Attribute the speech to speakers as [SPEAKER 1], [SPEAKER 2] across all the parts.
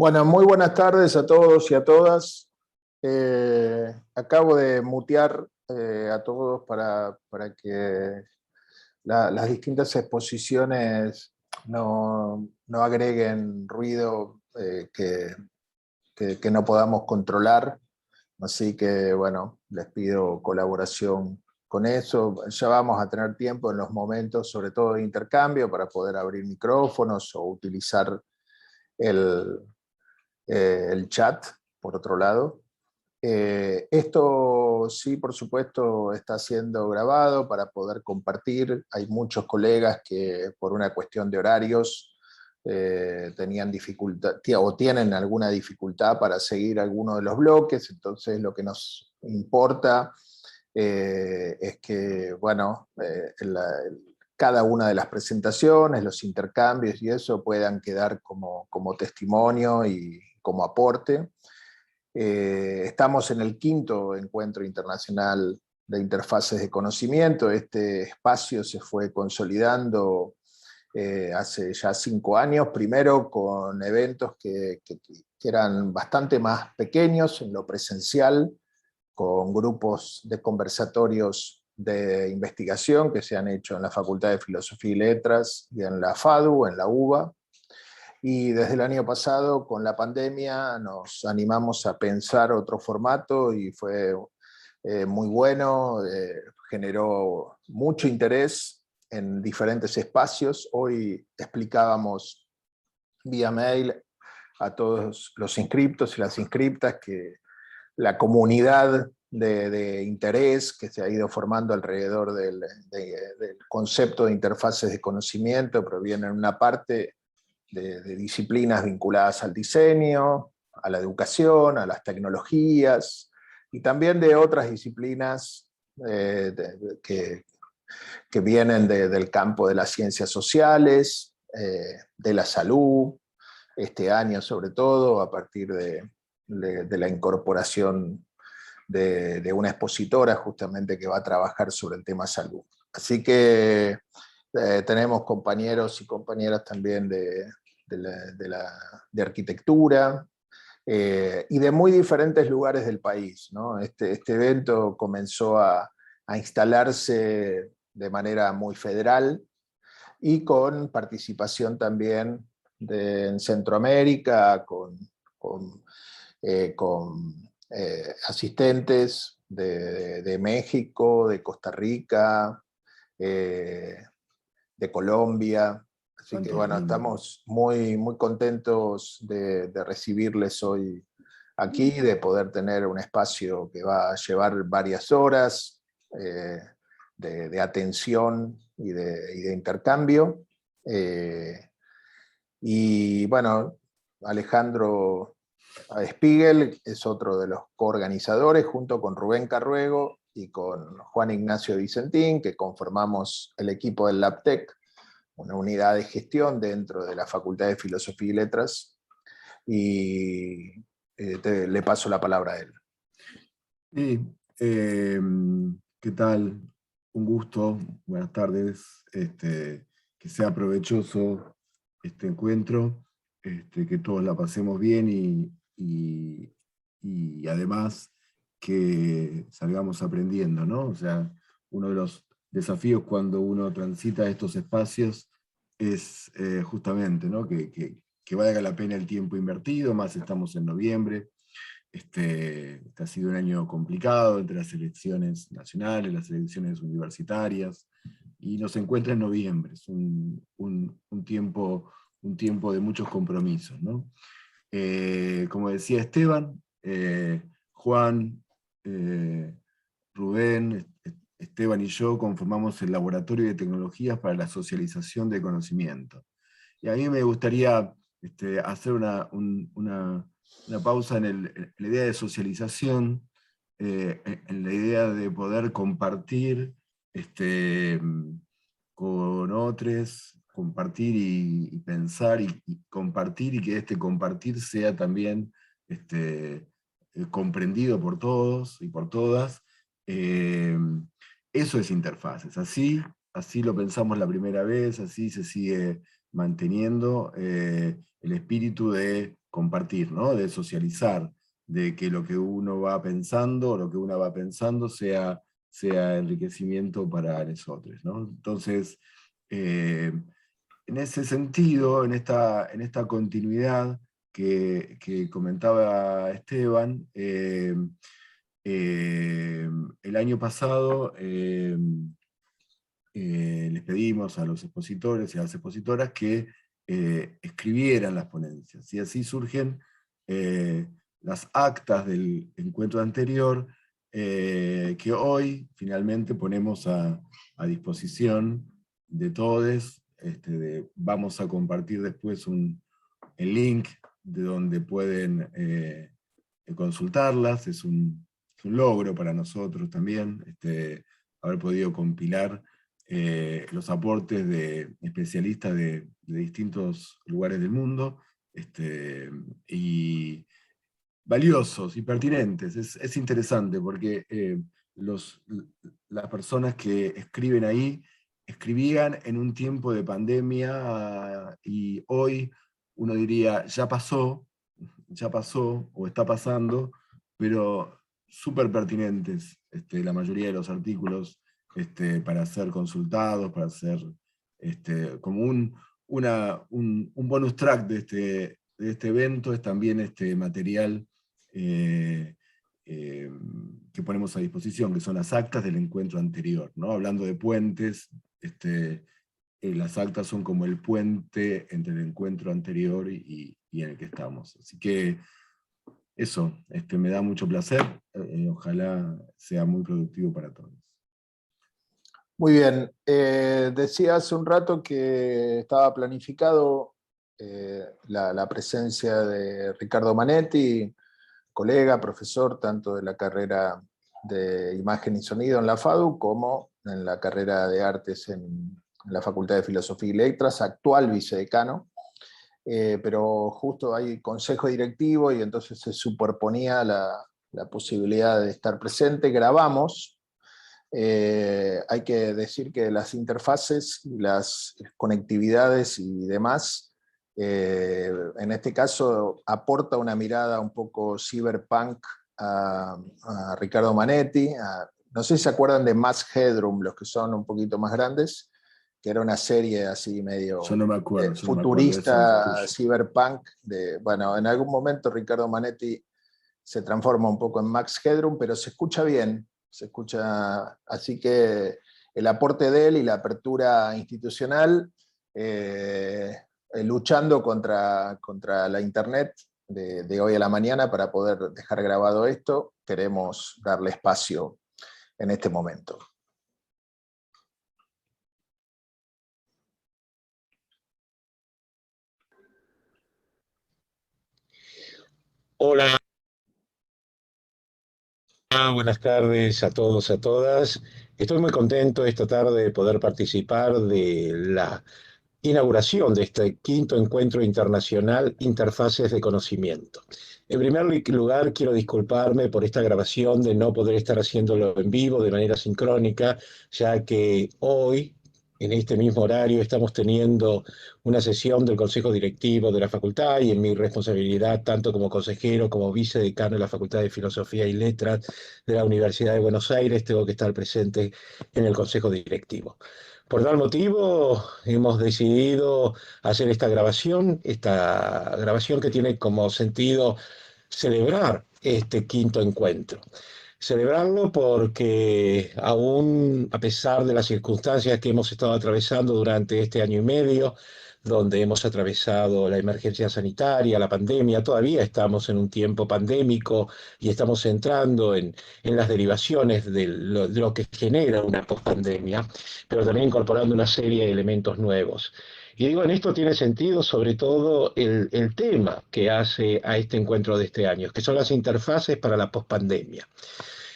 [SPEAKER 1] Bueno, muy buenas tardes a todos y a todas. Acabo de mutear a todos para que las distintas exposiciones no agreguen ruido que no podamos controlar. Así que, bueno, les pido colaboración con eso. Ya vamos a tener tiempo en los momentos, sobre todo de intercambio, para poder abrir micrófonos o utilizar el, el chat, por otro lado. Esto sí, por supuesto, está siendo grabado para poder compartir. Hay muchos colegas que por una cuestión de horarios tenían dificultad o tienen alguna dificultad para seguir alguno de los bloques, entonces lo que nos importa es que, bueno, cada una de las presentaciones, los intercambios y eso puedan quedar como testimonio y como aporte. Estamos en el 5º Encuentro Internacional de Interfaces de Conocimiento. Este espacio se fue consolidando hace ya 5 años, primero con eventos que eran bastante más pequeños en lo presencial, con grupos de conversatorios de investigación que se han hecho en la Facultad de Filosofía y Letras y en la FADU, en la UBA. Y desde el año pasado, con la pandemia, nos animamos a pensar otro formato y fue muy bueno, generó mucho interés en diferentes espacios. Hoy explicábamos vía mail a todos los inscriptos y las inscriptas que la comunidad de interés que se ha ido formando alrededor del concepto de interfaces de conocimiento proviene en una parte de disciplinas vinculadas al diseño, a la educación, a las tecnologías, y también de otras disciplinas que vienen del campo de las ciencias sociales, de la salud, este año sobre todo, a partir de la incorporación de una expositora justamente que va a trabajar sobre el tema salud. Así que tenemos compañeros y compañeras también de arquitectura y de muy diferentes lugares del país, ¿no? Este evento comenzó a instalarse de manera muy federal y con participación también en Centroamérica, con asistentes de México, de Costa Rica, de Colombia. Así que bueno, estamos muy contentos de recibirles hoy aquí, de poder tener un espacio que va a llevar varias horas de atención y de intercambio. Y bueno, Alejandro Spiegel es otro de los coorganizadores, junto con Rubén Carruego y con Juan Ignacio Vicentín, que conformamos el equipo del LabTech, una unidad de gestión dentro de la Facultad de Filosofía y Letras, y le paso la palabra a él.
[SPEAKER 2] Sí, ¿qué tal? Un gusto, buenas tardes, que sea provechoso este encuentro, que todos la pasemos bien y además que salgamos aprendiendo, ¿no? O sea, uno de los desafíos cuando uno transita estos espacios es justamente, ¿no? Que valga la pena el tiempo invertido, más estamos en noviembre. Este ha sido un año complicado entre las elecciones nacionales, las elecciones universitarias, y nos encuentra en noviembre. Es un tiempo de muchos compromisos, ¿no? Como decía Esteban, Juan, Rubén, Esteban y yo conformamos el Laboratorio de Tecnologías para la Socialización de Conocimiento. Y a mí me gustaría hacer una pausa en la idea de socialización, en la idea de poder compartir con otros, compartir y pensar y compartir, y que este compartir sea también comprendido por todos y por todas. Eso es interfaces. Así así lo pensamos la primera vez, así se sigue manteniendo el espíritu de compartir, ¿no? De socializar, de que lo que uno va pensando, lo que una va pensando sea enriquecimiento para nosotros, ¿no? Entonces, en ese sentido, en esta continuidad que comentaba Esteban, el año pasado les pedimos a los expositores y a las expositoras que escribieran las ponencias, y así surgen las actas del encuentro anterior, que hoy finalmente ponemos a disposición de todos. Vamos a compartir después el link de donde pueden consultarlas. Es un logro para nosotros también haber podido compilar los aportes de especialistas de distintos lugares del mundo, y valiosos y pertinentes. Es interesante porque las personas que escriben ahí escribían en un tiempo de pandemia, y hoy uno diría, ya pasó o está pasando, pero súper pertinentes la mayoría de los artículos para ser consultados, para ser como un bonus track de este evento. Es también este material eh, que ponemos a disposición, que son las actas del encuentro anterior, ¿no? Hablando de puentes, las actas son como el puente entre el encuentro anterior y en el que estamos. Así que eso, me da mucho placer, ojalá sea muy productivo para todos.
[SPEAKER 1] Muy bien, decía hace un rato que estaba planificado la presencia de Ricardo Manetti, colega, profesor, tanto de la carrera de Imagen y Sonido en la FADU, como en la carrera de Artes en la Facultad de Filosofía y Letras, actual vicedecano, pero justo hay consejo directivo y entonces se superponía la posibilidad de estar presente. Grabamos. Hay que decir que las interfaces, las conectividades y demás, en este caso aporta una mirada un poco cyberpunk a Ricardo Manetti. No sé si se acuerdan de Max Headroom, los que son un poquito más grandes, que era una serie así medio
[SPEAKER 2] Yo no me acuerdo,
[SPEAKER 1] futurista, cyberpunk. Bueno, en algún momento Ricardo Manetti se transforma un poco en Max Headroom, pero se escucha bien, se escucha, así que el aporte de él y la apertura institucional, luchando contra la internet de hoy a la mañana para poder dejar grabado esto, queremos darle espacio en este momento.
[SPEAKER 3] Hola, buenas tardes a todos, a todas. Estoy muy contento esta tarde de poder participar de la inauguración de este quinto encuentro internacional Interfaces de Conocimiento. En primer lugar, quiero disculparme por esta grabación de no poder estar haciéndolo en vivo de manera sincrónica, ya que hoy, en este mismo horario, estamos teniendo una sesión del Consejo Directivo de la Facultad, y en mi responsabilidad, tanto como consejero como vicedecano de la Facultad de Filosofía y Letras de la Universidad de Buenos Aires, tengo que estar presente en el Consejo Directivo. Por tal motivo, hemos decidido hacer esta grabación que tiene como sentido celebrar este quinto encuentro. Celebrarlo porque aún a pesar de las circunstancias que hemos estado atravesando durante este año y medio, donde hemos atravesado la emergencia sanitaria, la pandemia, todavía estamos en un tiempo pandémico y estamos entrando en las derivaciones de lo que genera una pospandemia, pero también incorporando una serie de elementos nuevos. Y digo, en esto tiene sentido sobre todo el tema que hace a este encuentro de este año, que son las interfaces para la pospandemia.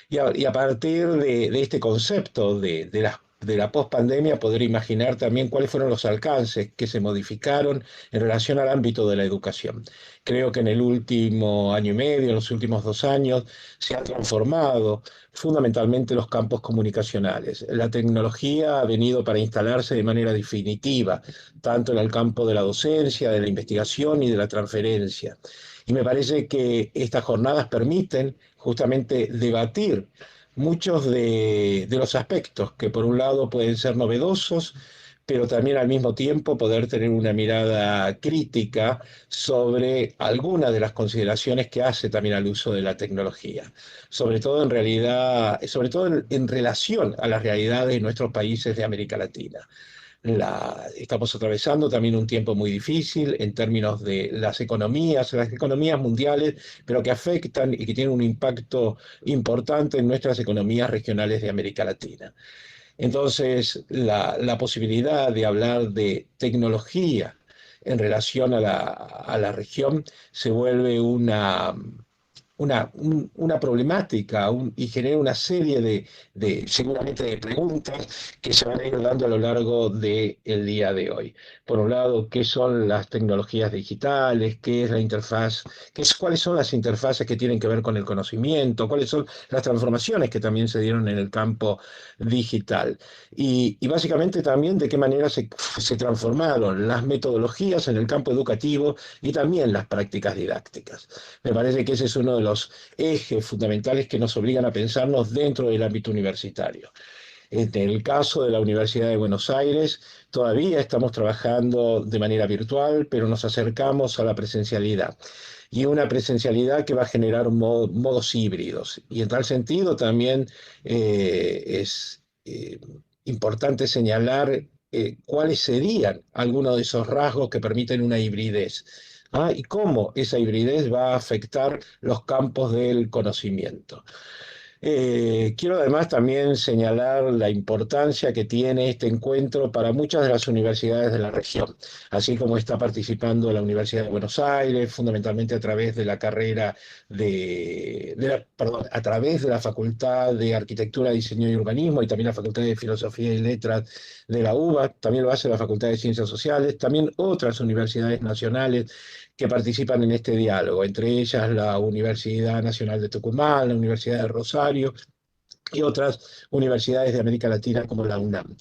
[SPEAKER 3] Y a partir de este concepto de las de la pospandemia, poder imaginar también cuáles fueron los alcances que se modificaron en relación al ámbito de la educación. Creo que en el último año y medio, en los últimos 2 años, se han transformado fundamentalmente los campos comunicacionales. La tecnología ha venido para instalarse de manera definitiva, tanto en el campo de la docencia, de la investigación y de la transferencia. Y me parece que estas jornadas permiten justamente debatir muchos de los aspectos que por un lado pueden ser novedosos, pero también al mismo tiempo poder tener una mirada crítica sobre algunas de las consideraciones que hace también al uso de la tecnología, sobre todo en realidad, sobre todo en relación a las realidades de nuestros países de América Latina. Estamos atravesando también un tiempo muy difícil en términos de las economías mundiales, pero que afectan y que tienen un impacto importante en nuestras economías regionales de América Latina. Entonces, la posibilidad de hablar de tecnología en relación a la región se vuelve una problemática y genera una serie seguramente de preguntas que se van a ir dando a lo largo del día de hoy. Por un lado, ¿qué son las tecnologías digitales? ¿Qué es la interfaz? ¿Cuáles son las interfaces que tienen que ver con el conocimiento? ¿Cuáles son las transformaciones que también se dieron en el campo digital? Y básicamente también de qué manera se transformaron las metodologías en el campo educativo y también las prácticas didácticas. Me parece que ese es uno de los ejes fundamentales que nos obligan a pensarnos dentro del ámbito universitario. En el caso de la Universidad de Buenos Aires, todavía estamos trabajando de manera virtual, pero nos acercamos a la presencialidad. Y una presencialidad que va a generar modos híbridos. Y en tal sentido también es importante señalar cuáles serían algunos de esos rasgos que permiten una hibridez. Y cómo esa hibridez va a afectar los campos del conocimiento. Quiero además también señalar la importancia que tiene este encuentro para muchas de las universidades de la región, así como está participando la Universidad de Buenos Aires, fundamentalmente a través de la carrera perdón, a través de la Facultad de Arquitectura, Diseño y Urbanismo y también la Facultad de Filosofía y Letras de la UBA, también lo hace la Facultad de Ciencias Sociales, también otras universidades nacionales que participan en este diálogo, entre ellas la Universidad Nacional de Tucumán, la Universidad de Rosario y otras universidades de América Latina como la UNAM.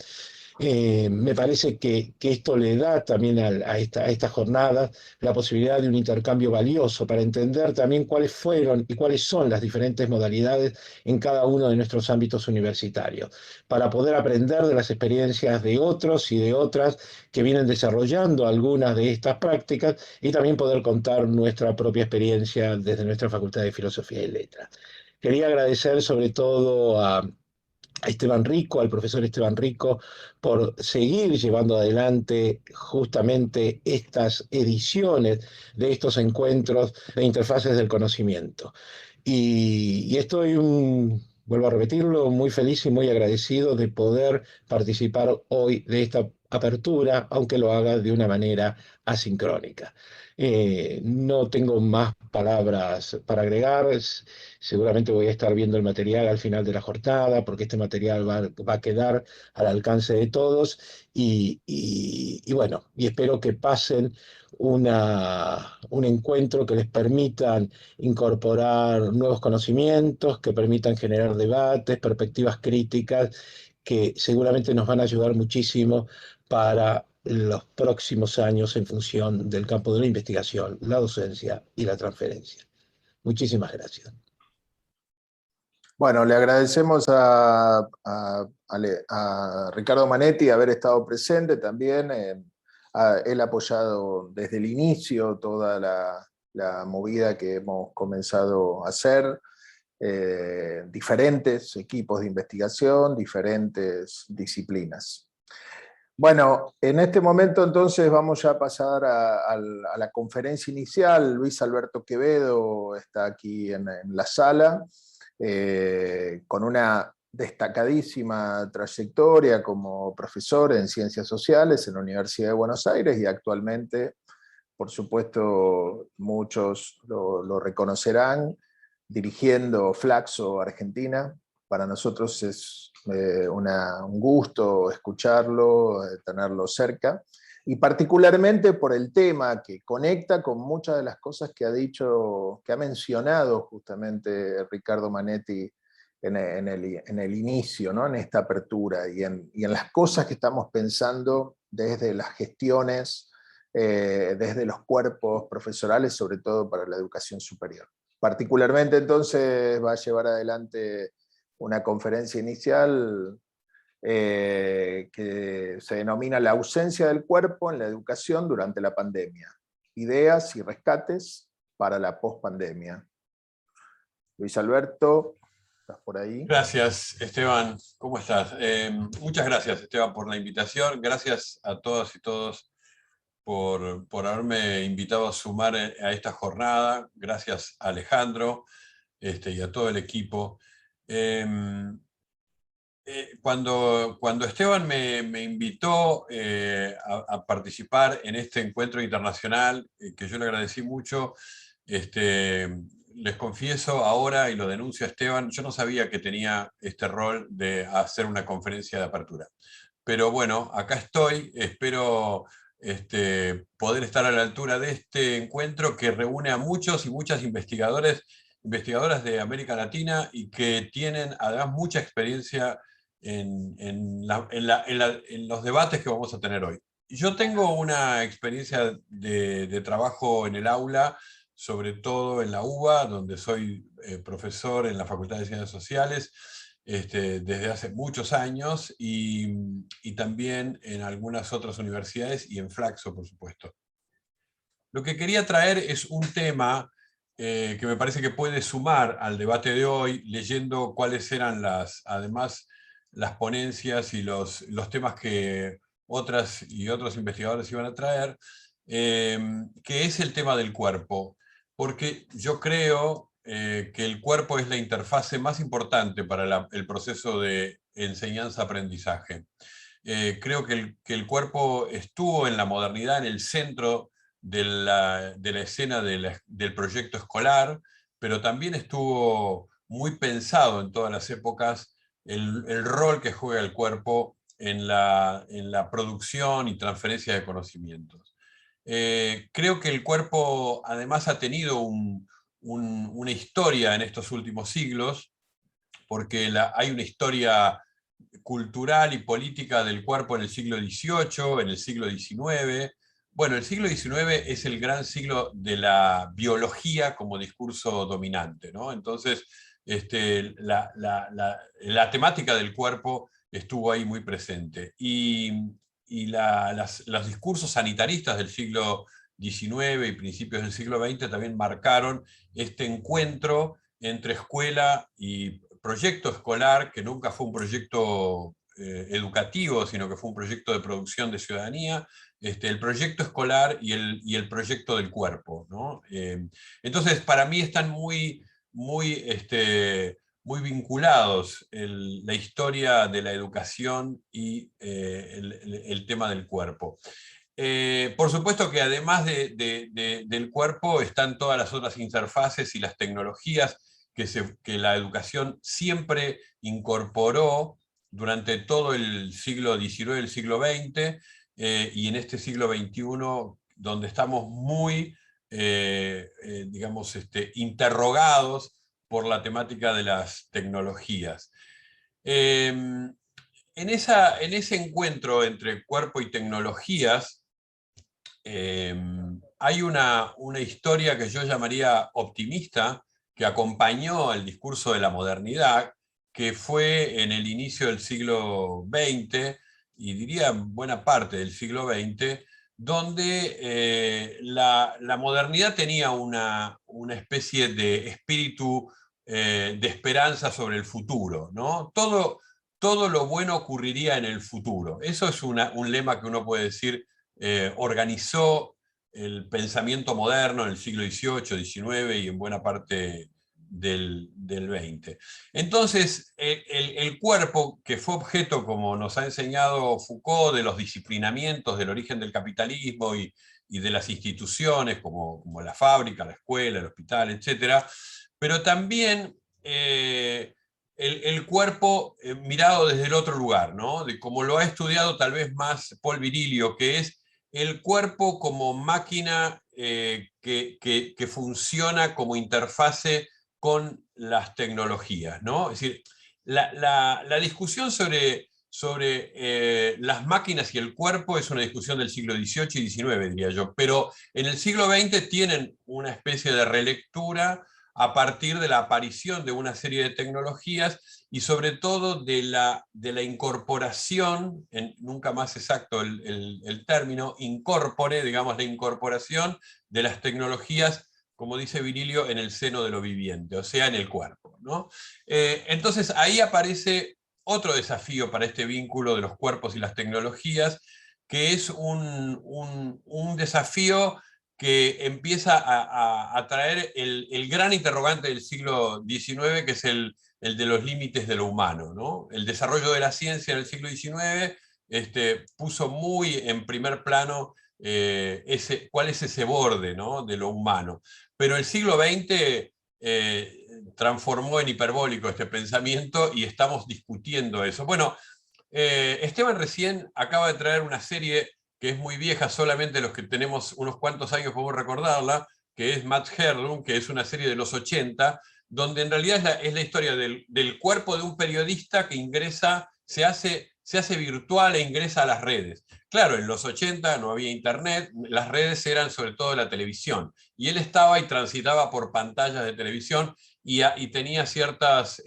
[SPEAKER 3] Me parece que esto le da también a esta jornada la posibilidad de un intercambio valioso para entender también cuáles fueron y cuáles son las diferentes modalidades en cada uno de nuestros ámbitos universitarios, para poder aprender de las experiencias de otros y de otras que vienen desarrollando algunas de estas prácticas y también poder contar nuestra propia experiencia desde nuestra Facultad de Filosofía y Letras. Quería agradecer sobre todo a Esteban Rico, al profesor Esteban Rico, por seguir llevando adelante justamente estas ediciones de estos encuentros de interfaces del conocimiento. Y estoy, vuelvo a repetirlo, muy feliz y muy agradecido de poder participar hoy de esta apertura, aunque lo haga de una manera asincrónica. No tengo más palabras para agregar. Seguramente voy a estar viendo el material al final de la jornada, porque este material va a quedar al alcance de todos. Y bueno, y espero que pasen un encuentro que les permitan incorporar nuevos conocimientos, que permitan generar debates, perspectivas críticas, que seguramente nos van a ayudar muchísimo para los próximos años en función del campo de la investigación, la docencia y la transferencia. Muchísimas gracias.
[SPEAKER 1] Bueno, le agradecemos a Ricardo Manetti haber estado presente también. Él ha apoyado desde el inicio toda la movida que hemos comenzado a hacer. Diferentes equipos de investigación, diferentes disciplinas. Bueno, en este momento entonces vamos ya a pasar a la conferencia inicial. Luis Alberto Quevedo está aquí en la sala, con una destacadísima trayectoria como profesor en Ciencias Sociales en la Universidad de Buenos Aires y actualmente, por supuesto, muchos lo reconocerán, dirigiendo Flaxo Argentina. Para nosotros es un gusto escucharlo, tenerlo cerca, y particularmente por el tema que conecta con muchas de las cosas que ha mencionado justamente Riccardo Manetti en el inicio, ¿no? En esta apertura, y en las cosas que estamos pensando desde las gestiones, desde los cuerpos profesorales, sobre todo para la educación superior. Particularmente entonces va a llevar adelante una conferencia inicial que se denomina La ausencia del cuerpo en la educación durante la pandemia. Ideas y rescates para la pospandemia. Luis Alberto, ¿estás por ahí?
[SPEAKER 4] Gracias, Esteban. ¿Cómo estás? Muchas gracias, Esteban, por la invitación. Gracias a todas y todos por haberme invitado a sumar a esta jornada. Gracias a Alejandro y a todo el equipo. Cuando Esteban me invitó a participar en este encuentro internacional, que yo le agradecí mucho, les confieso ahora, y lo denuncio a Esteban, yo no sabía que tenía este rol de hacer una conferencia de apertura. Pero bueno, acá estoy, espero poder estar a la altura de este encuentro que reúne a muchos y muchas investigadoras de América Latina y que tienen además mucha experiencia en los debates que vamos a tener hoy. Yo tengo una experiencia de trabajo en el aula, sobre todo en la UBA, donde soy profesor en la Facultad de Ciencias Sociales desde hace muchos años, y también en algunas otras universidades y en Flaxo, por supuesto. Lo que quería traer es un tema que me parece que puede sumar al debate de hoy, leyendo cuáles eran además las ponencias y los temas que otras y otros investigadores iban a traer, que es el tema del cuerpo. Porque yo creo que el cuerpo es la interfase más importante para el proceso de enseñanza-aprendizaje. Creo que el cuerpo estuvo en la modernidad en el centro de la escena del proyecto escolar, pero también estuvo muy pensado en todas las épocas el rol que juega el cuerpo en la producción y transferencia de conocimientos. Creo que el cuerpo además ha tenido una historia en estos últimos siglos, porque hay una historia cultural y política del cuerpo en el siglo XVIII, en el siglo XIX. Bueno, el siglo XIX es el gran siglo de la biología como discurso dominante, ¿no? Entonces, la temática del cuerpo estuvo ahí muy presente. Y los discursos sanitaristas del siglo XIX y principios del siglo XX también marcaron este encuentro entre escuela y proyecto escolar, que nunca fue un proyecto educativo, sino que fue un proyecto de producción de ciudadanía, el proyecto escolar y el proyecto del cuerpo, ¿no? Entonces, para mí están muy vinculados la historia de la educación y el tema del cuerpo. Por supuesto que además del cuerpo están todas las otras interfaces y las tecnologías que la educación siempre incorporó durante todo el siglo XIX y el siglo XX, y en este siglo XXI, donde estamos muy, digamos, interrogados por la temática de las tecnologías. En ese encuentro entre cuerpo y tecnologías, hay una historia que yo llamaría optimista, que acompañó el discurso de la modernidad, que fue en el inicio del siglo XX, y diría buena parte del siglo XX, donde la modernidad tenía una especie de espíritu de esperanza sobre el futuro, ¿no? Todo lo bueno ocurriría en el futuro. Eso es un lema que uno puede decir organizó el pensamiento moderno en el siglo XVIII, XIX y en buena parte del XX. Entonces, el cuerpo, que fue objeto, como nos ha enseñado Foucault, de los disciplinamientos del origen del capitalismo y de las instituciones, como la fábrica, la escuela, el hospital, etc., pero también el cuerpo mirado desde el otro lugar, ¿no? De como lo ha estudiado tal vez más Paul Virilio, que es el cuerpo como máquina que funciona como interfase con las tecnologías, ¿no? Es decir, la discusión sobre las máquinas y el cuerpo es una discusión del siglo XVIII y XIX, diría yo, pero en el siglo XX tienen una especie de relectura a partir de la aparición de una serie de tecnologías y sobre todo de la incorporación, nunca más exacto el término, incorpore, digamos, la incorporación de las tecnologías, como dice Virilio, en el seno de lo viviente, o sea, en el cuerpo, ¿no? Entonces ahí aparece otro desafío para este vínculo de los cuerpos y las tecnologías, que es un desafío que empieza a traer el gran interrogante del siglo XIX, que es el de los límites de lo humano, ¿no? El desarrollo de la ciencia en el siglo XIX puso muy en primer plano cuál es ese borde, ¿no?, de lo humano. Pero el siglo XX transformó en hiperbólico este pensamiento y estamos discutiendo eso. Bueno, Esteban recién acaba de traer una serie que es muy vieja, solamente los que tenemos unos cuantos años podemos recordarla, que es Max Headroom, que es una serie de los 80, donde en realidad es la historia del cuerpo de un periodista que ingresa, se hace virtual e ingresa a las redes. Claro, en los 80 no había internet, las redes eran sobre todo la televisión, y él estaba y transitaba por pantallas de televisión y tenía ciertos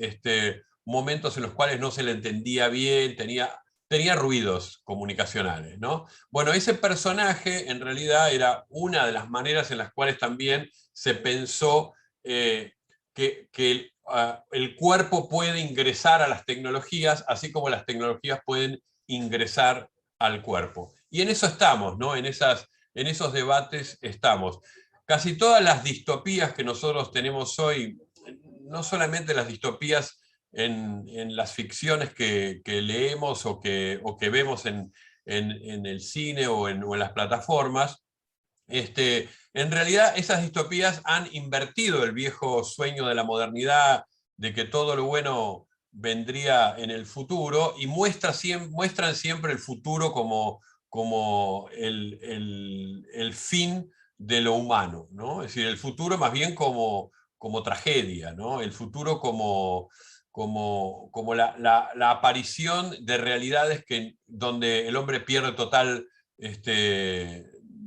[SPEAKER 4] momentos en los cuales no se le entendía bien, tenía ruidos comunicacionales, ¿no? Bueno, ese personaje en realidad era una de las maneras en las cuales también se pensó que el cuerpo puede ingresar a las tecnologías, así como las tecnologías pueden ingresar al cuerpo. Y en eso estamos, ¿no? En esos debates estamos. Casi todas las distopías que nosotros tenemos hoy, no solamente las distopías en las ficciones que leemos o que vemos en el cine o en las plataformas, en realidad esas distopías han invertido el viejo sueño de la modernidad, de que todo lo bueno vendría en el futuro, y muestran siempre el futuro como el fin de lo humano, ¿no? Es decir, el futuro más bien como tragedia, ¿no? El futuro como la aparición de realidades donde el hombre pierde total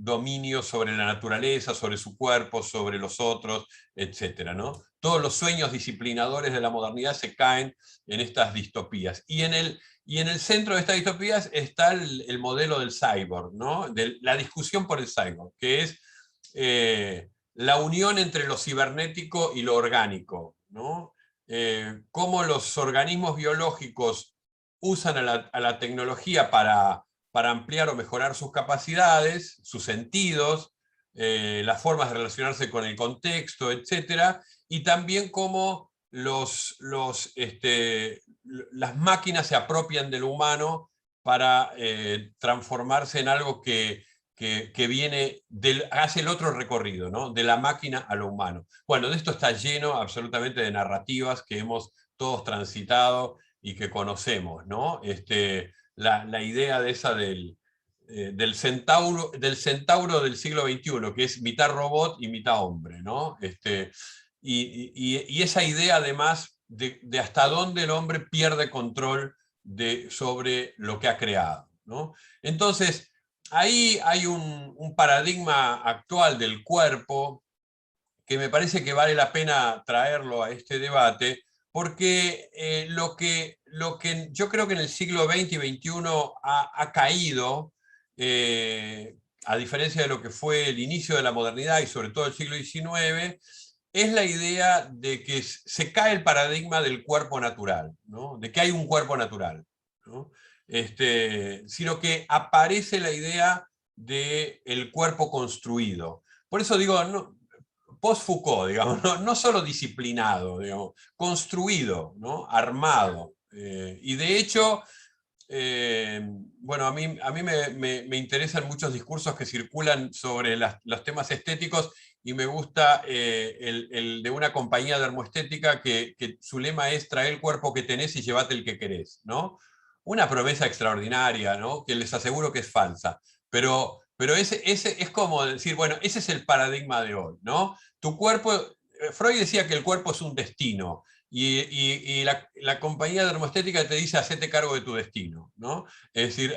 [SPEAKER 4] dominio sobre la naturaleza, sobre su cuerpo, sobre los otros, etc., ¿no? Todos los sueños disciplinadores de la modernidad se caen en estas distopías. Y en el centro de estas distopías está el modelo del cyborg, ¿no? De la discusión por el cyborg, que es la unión entre lo cibernético y lo orgánico, ¿no? Cómo los organismos biológicos usan a la tecnología para ampliar o mejorar sus capacidades, sus sentidos, las formas de relacionarse con el contexto, etc. Y también cómo las máquinas se apropian de lo humano para transformarse en algo que viene, hace el otro recorrido, ¿no? De la máquina a lo humano. Bueno, de esto está lleno absolutamente de narrativas que hemos todos transitado y que conocemos, ¿no? La idea de esa del centauro del siglo XXI, que es mitad robot y mitad hombre, ¿no? Y esa idea además de hasta dónde el hombre pierde control sobre lo que ha creado, ¿no? Entonces, ahí hay un paradigma actual del cuerpo que me parece que vale la pena traerlo a este debate, porque lo que yo creo que en el siglo XX y XXI ha caído, a diferencia de lo que fue el inicio de la modernidad y sobre todo el siglo XIX, es la idea de que se cae el paradigma del cuerpo natural, ¿no? De que hay un cuerpo natural, ¿no? Sino que aparece la idea del cuerpo construido. Por eso digo, no, post-Foucault, digamos, no solo disciplinado, digamos, construido, ¿no? Armado. Y de hecho, bueno, a mí me interesan muchos discursos que circulan sobre los temas estéticos, y me gusta el de una compañía dermoestética que su lema es: trae el cuerpo que tenés y llevate el que querés, ¿no? Una promesa extraordinaria, ¿no? Que les aseguro que es falsa. Pero ese es como decir, bueno, ese es el paradigma de hoy, ¿no? Tu cuerpo, Freud decía que el cuerpo es un destino, y la compañía dermoestética te dice: hacete cargo de tu destino, ¿no? Es decir,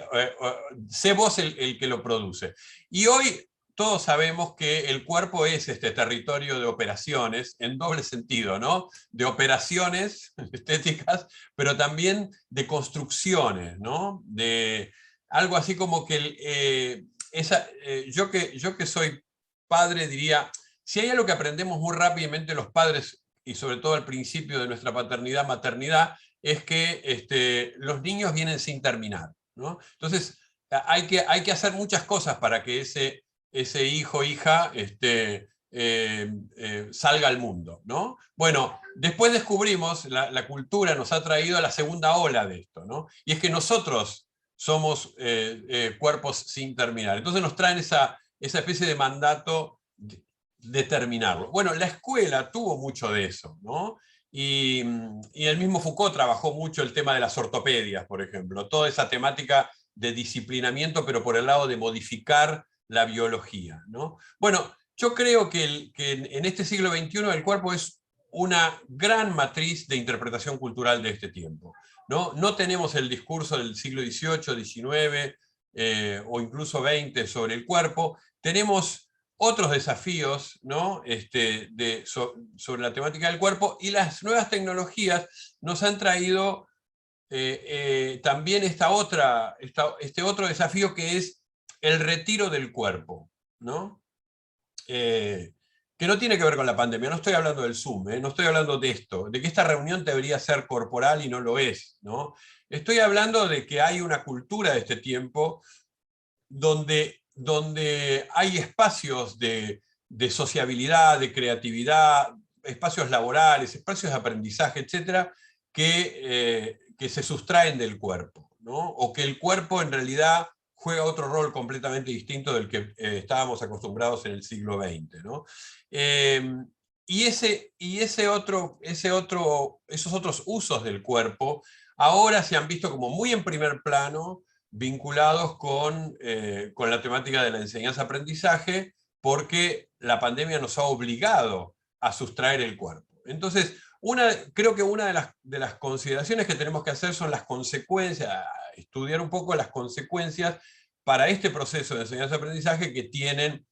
[SPEAKER 4] sé vos el que lo produce. Y hoy todos sabemos que el cuerpo es este territorio de operaciones, en doble sentido, ¿no? De operaciones estéticas, pero también de construcciones, ¿no? De algo así como que yo que soy padre diría: si hay algo que aprendemos muy rápidamente los padres, y sobre todo al principio de nuestra paternidad, maternidad, es que los niños vienen sin terminar, ¿no? Entonces hay que hacer muchas cosas para que ese hijo o hija salga al mundo, ¿no? Bueno, después descubrimos, la cultura nos ha traído a la segunda ola de esto, ¿no? Y es que nosotros somos cuerpos sin terminar. Entonces nos traen esa especie de mandato de terminarlo. Bueno, la escuela tuvo mucho de eso, ¿no? Y el mismo Foucault trabajó mucho el tema de las ortopedias, por ejemplo, toda esa temática de disciplinamiento, pero por el lado de modificar la biología, ¿no? Bueno, yo creo que en este siglo XXI el cuerpo es una gran matriz de interpretación cultural de este tiempo, ¿no? No tenemos el discurso del siglo XVIII, XIX o incluso XX sobre el cuerpo. Tenemos otros desafíos, ¿no? Sobre la temática del cuerpo, y las nuevas tecnologías nos han traído también este otro desafío, que es el retiro del cuerpo, ¿no? Que no tiene que ver con la pandemia. No estoy hablando del Zoom, no estoy hablando de esto, de que esta reunión debería ser corporal y no lo es, ¿no? Estoy hablando de que hay una cultura de este tiempo donde hay espacios de sociabilidad, de creatividad, espacios laborales, espacios de aprendizaje, etcétera, que se sustraen del cuerpo, ¿no? O que el cuerpo en realidad juega otro rol completamente distinto del que estábamos acostumbrados en el siglo XX, ¿no? Esos otros usos del cuerpo ahora se han visto como muy en primer plano, vinculados con la temática de la enseñanza-aprendizaje, porque la pandemia nos ha obligado a sustraer el cuerpo. Entonces, creo que una de las consideraciones que tenemos que hacer son las consecuencias, estudiar un poco las consecuencias para este proceso de enseñanza-aprendizaje que tienen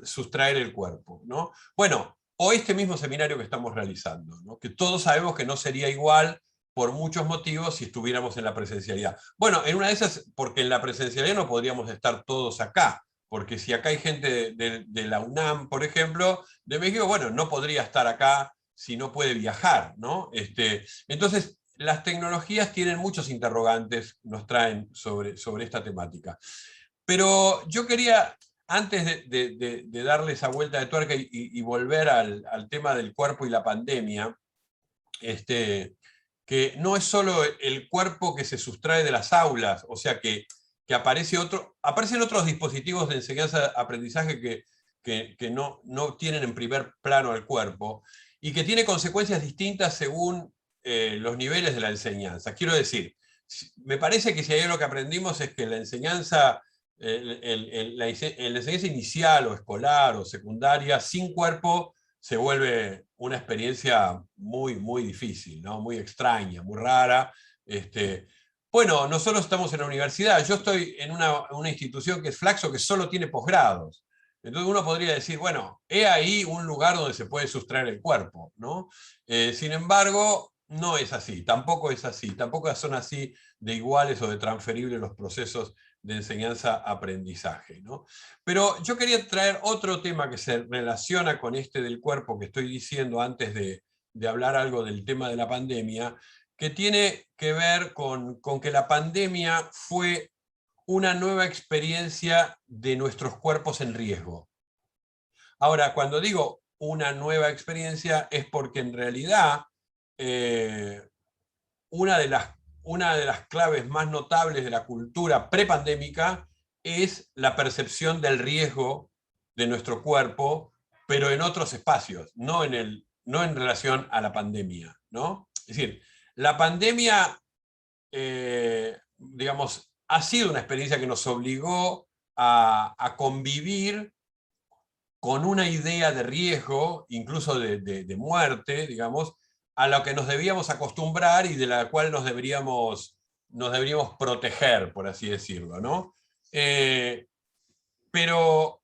[SPEAKER 4] sustraer el cuerpo, ¿no? Bueno, o este mismo seminario que estamos realizando, ¿no? Que todos sabemos que no sería igual por muchos motivos si estuviéramos en la presencialidad. Bueno, en una de esas, porque en la presencialidad no podríamos estar todos acá, porque si acá hay gente de la UNAM, por ejemplo, de México, bueno, no podría estar acá si no puede viajar, ¿no? Entonces, las tecnologías tienen muchos interrogantes, nos traen sobre esta temática. Pero yo quería, antes de darle esa vuelta de tuerca y volver al tema del cuerpo y la pandemia, que no es solo el cuerpo que se sustrae de las aulas, o sea que aparecen otros dispositivos de enseñanza-aprendizaje que no tienen en primer plano al cuerpo, y que tiene consecuencias distintas según los niveles de la enseñanza. Quiero decir, me parece que si hay algo que aprendimos es que la enseñanza, la enseñanza inicial o escolar o secundaria sin cuerpo se vuelve una experiencia muy, muy difícil, ¿no? Muy extraña, muy rara. Bueno, nosotros estamos en la universidad, yo estoy en una institución que es Flaxo, que solo tiene posgrados. Entonces uno podría decir, bueno, he ahí un lugar donde se puede sustraer el cuerpo, ¿no? Sin embargo, no es así, tampoco es así, tampoco son así de iguales o de transferibles los procesos de enseñanza-aprendizaje, ¿no? Pero yo quería traer otro tema que se relaciona con este del cuerpo que estoy diciendo antes de hablar algo del tema de la pandemia, que tiene que ver con que la pandemia fue una nueva experiencia de nuestros cuerpos en riesgo. Ahora, cuando digo una nueva experiencia es porque en realidad una de las una de las claves más notables de la cultura prepandémica es la percepción del riesgo de nuestro cuerpo, pero en otros espacios, no en relación a la pandemia, ¿no? Es decir, la pandemia, digamos, ha sido una experiencia que nos obligó a convivir con una idea de riesgo, incluso de muerte, digamos, a la que nos debíamos acostumbrar y de la cual nos deberíamos proteger, por así decirlo, ¿no? Pero,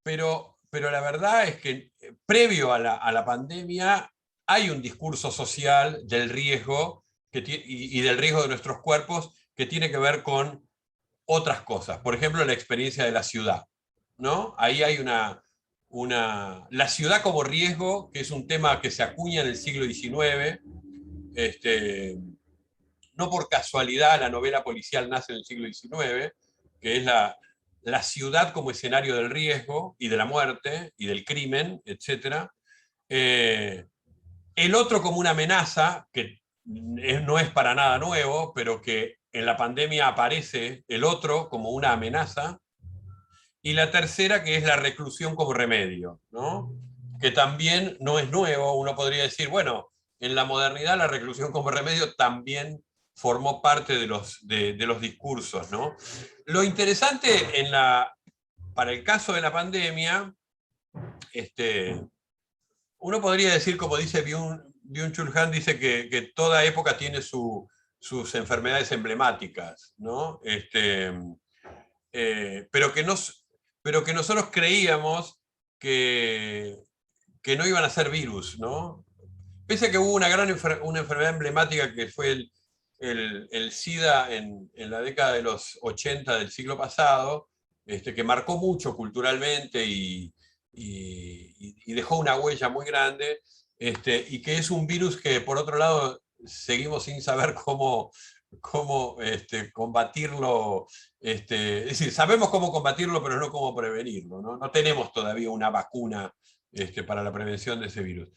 [SPEAKER 4] pero la verdad es que previo a la pandemia hay un discurso social del riesgo y del riesgo de nuestros cuerpos que tiene que ver con otras cosas. Por ejemplo, la experiencia de la ciudad, ¿no? Ahí hay la ciudad como riesgo, que es un tema que se acuña en el siglo XIX. No por casualidad la novela policial nace en el siglo XIX, que es la ciudad como escenario del riesgo y de la muerte y del crimen, etc. El otro como una amenaza, que no es para nada nuevo, pero que en la pandemia aparece el otro como una amenaza. Y la tercera, que es la reclusión como remedio, ¿no? Que también no es nuevo. Uno podría decir, bueno, en la modernidad la reclusión como remedio también formó parte de los discursos, ¿no? Lo interesante para el caso de la pandemia, uno podría decir, como dice Byung-Chul Han, dice que toda época tiene sus enfermedades emblemáticas, ¿no? Pero que nosotros creíamos que no iban a ser virus, ¿no? Pese a que hubo una enfermedad emblemática que fue el SIDA en la década de los 80 del siglo pasado, que marcó mucho culturalmente y dejó una huella muy grande, y que es un virus que, por otro lado, seguimos sin saber cómo combatirlo. Es decir, sabemos cómo combatirlo, pero no cómo prevenirlo, ¿no? No tenemos todavía una vacuna para la prevención de ese virus.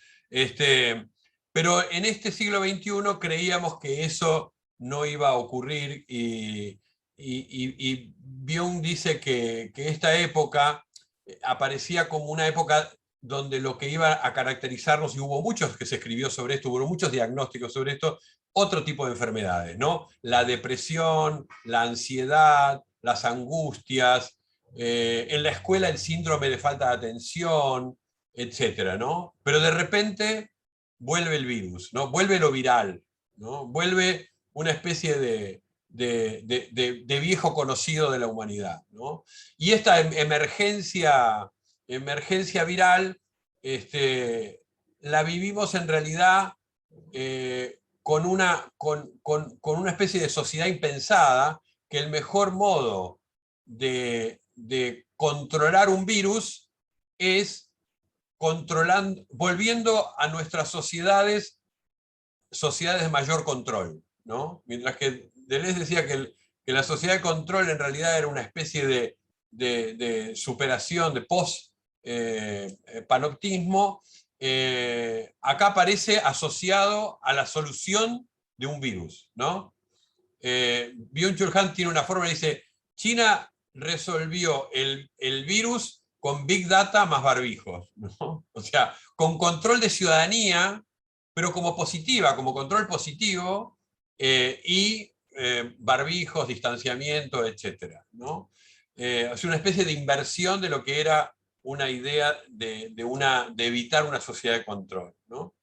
[SPEAKER 4] Pero en este siglo XXI creíamos que eso no iba a ocurrir y Byung dice que esta época aparecía como una época donde lo que iba a caracterizarnos, y hubo muchos que se escribió sobre esto, hubo muchos diagnósticos sobre esto, otro tipo de enfermedades, ¿no? La depresión, la ansiedad, las angustias, en la escuela el síndrome de falta de atención, etcétera, ¿no? Pero de repente vuelve el virus, ¿no? Vuelve lo viral, ¿no? Vuelve una especie de viejo conocido de la humanidad, ¿no? Y esta emergencia viral la vivimos en realidad con una especie de sociedad impensada, que el mejor modo de controlar un virus es volviendo a nuestras sociedades de mayor control, ¿no? Mientras que Deleuze decía que la sociedad de control en realidad era una especie de superación, de post-panoptismo, acá aparece asociado a la solución de un virus, ¿no? Byung-Chul Han tiene una forma, dice, China resolvió el virus con Big Data más barbijos, ¿no? O sea, con control de ciudadanía, pero como positiva, como control positivo, y barbijos, distanciamiento, etc., ¿no? Es una especie de inversión de lo que era una idea de evitar una sociedad de control, ¿no?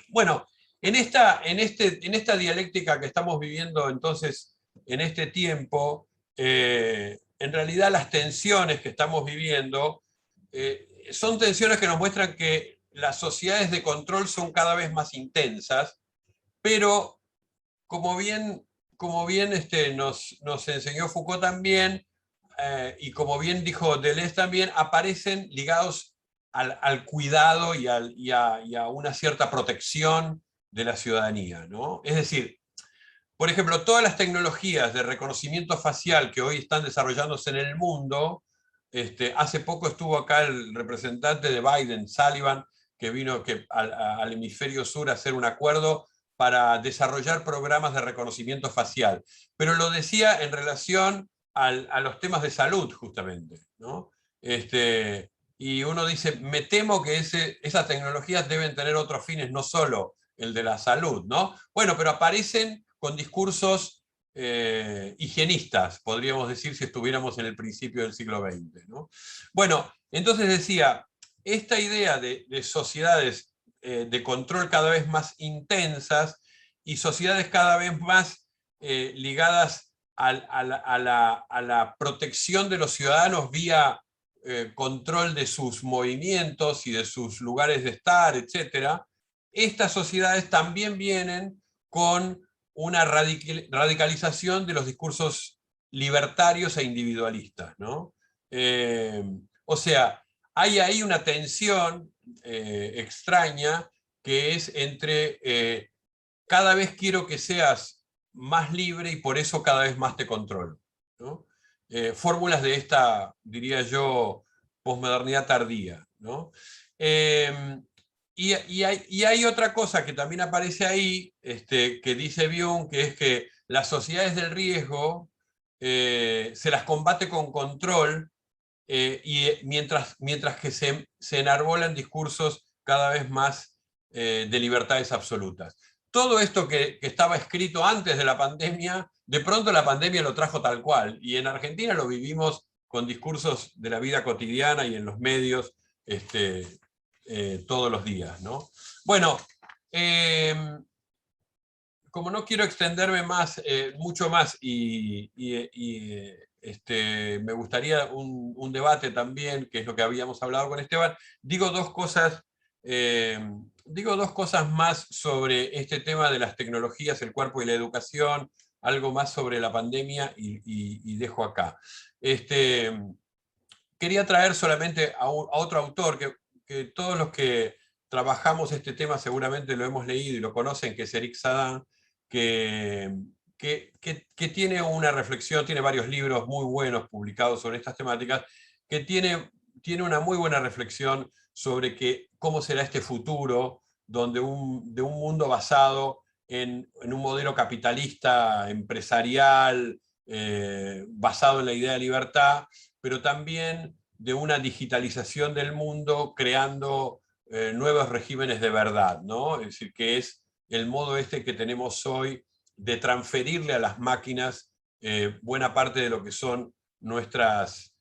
[SPEAKER 4] Bueno, en esta dialéctica que estamos viviendo entonces en este tiempo, en realidad las tensiones que estamos viviendo son tensiones que nos muestran que las sociedades de control son cada vez más intensas, pero como bien nos enseñó Foucault también, y como bien dijo Deleuze también, aparecen ligados al cuidado y a una cierta protección de la ciudadanía, ¿no? Es decir, por ejemplo, todas las tecnologías de reconocimiento facial que hoy están desarrollándose en el mundo, hace poco estuvo acá el representante de Biden, Sullivan, que vino al hemisferio sur a hacer un acuerdo para desarrollar programas de reconocimiento facial. Pero lo decía en relación a los temas de salud, justamente, ¿no? Y uno dice, me temo que esas tecnologías deben tener otros fines, no solo el de la salud, ¿no? Bueno, pero aparecen con discursos higienistas, podríamos decir, si estuviéramos en el principio del siglo XX, ¿no? Bueno, entonces decía, esta idea de sociedades de control cada vez más intensas y sociedades cada vez más ligadas a la protección de los ciudadanos vía control de sus movimientos y de sus lugares de estar, etc. Estas sociedades también vienen con una radicalización de los discursos libertarios e individualistas, ¿no? O sea, hay ahí una tensión extraña que es entre cada vez quiero que seas más libre y por eso cada vez más te controlo, ¿no? Fórmulas de esta, diría yo, posmodernidad tardía, ¿no? Y hay otra cosa que también aparece ahí, que dice Byung, que es que las sociedades del riesgo se las combate con control, mientras que se enarbolan discursos cada vez más de libertades absolutas. Todo esto que estaba escrito antes de la pandemia, de pronto la pandemia lo trajo tal cual, y en Argentina lo vivimos con discursos de la vida cotidiana y en los medios todos los días, ¿no? Bueno, como no quiero extenderme mucho más me gustaría un debate también, que es lo que habíamos hablado con Esteban, digo dos cosas más sobre este tema de las tecnologías, el cuerpo y la educación, algo más sobre la pandemia y dejo acá. Quería traer solamente a otro autor que todos los que trabajamos este tema seguramente lo hemos leído y lo conocen, que es Eric Sadan, que tiene una reflexión, tiene varios libros muy buenos publicados sobre estas temáticas, que tiene una muy buena reflexión sobre cómo será este futuro de un mundo basado en un modelo capitalista, empresarial, basado en la idea de libertad, pero también de una digitalización del mundo creando nuevos regímenes de verdad, ¿no? Es decir, que es el modo que tenemos hoy de transferirle a las máquinas buena parte de lo que son nuestras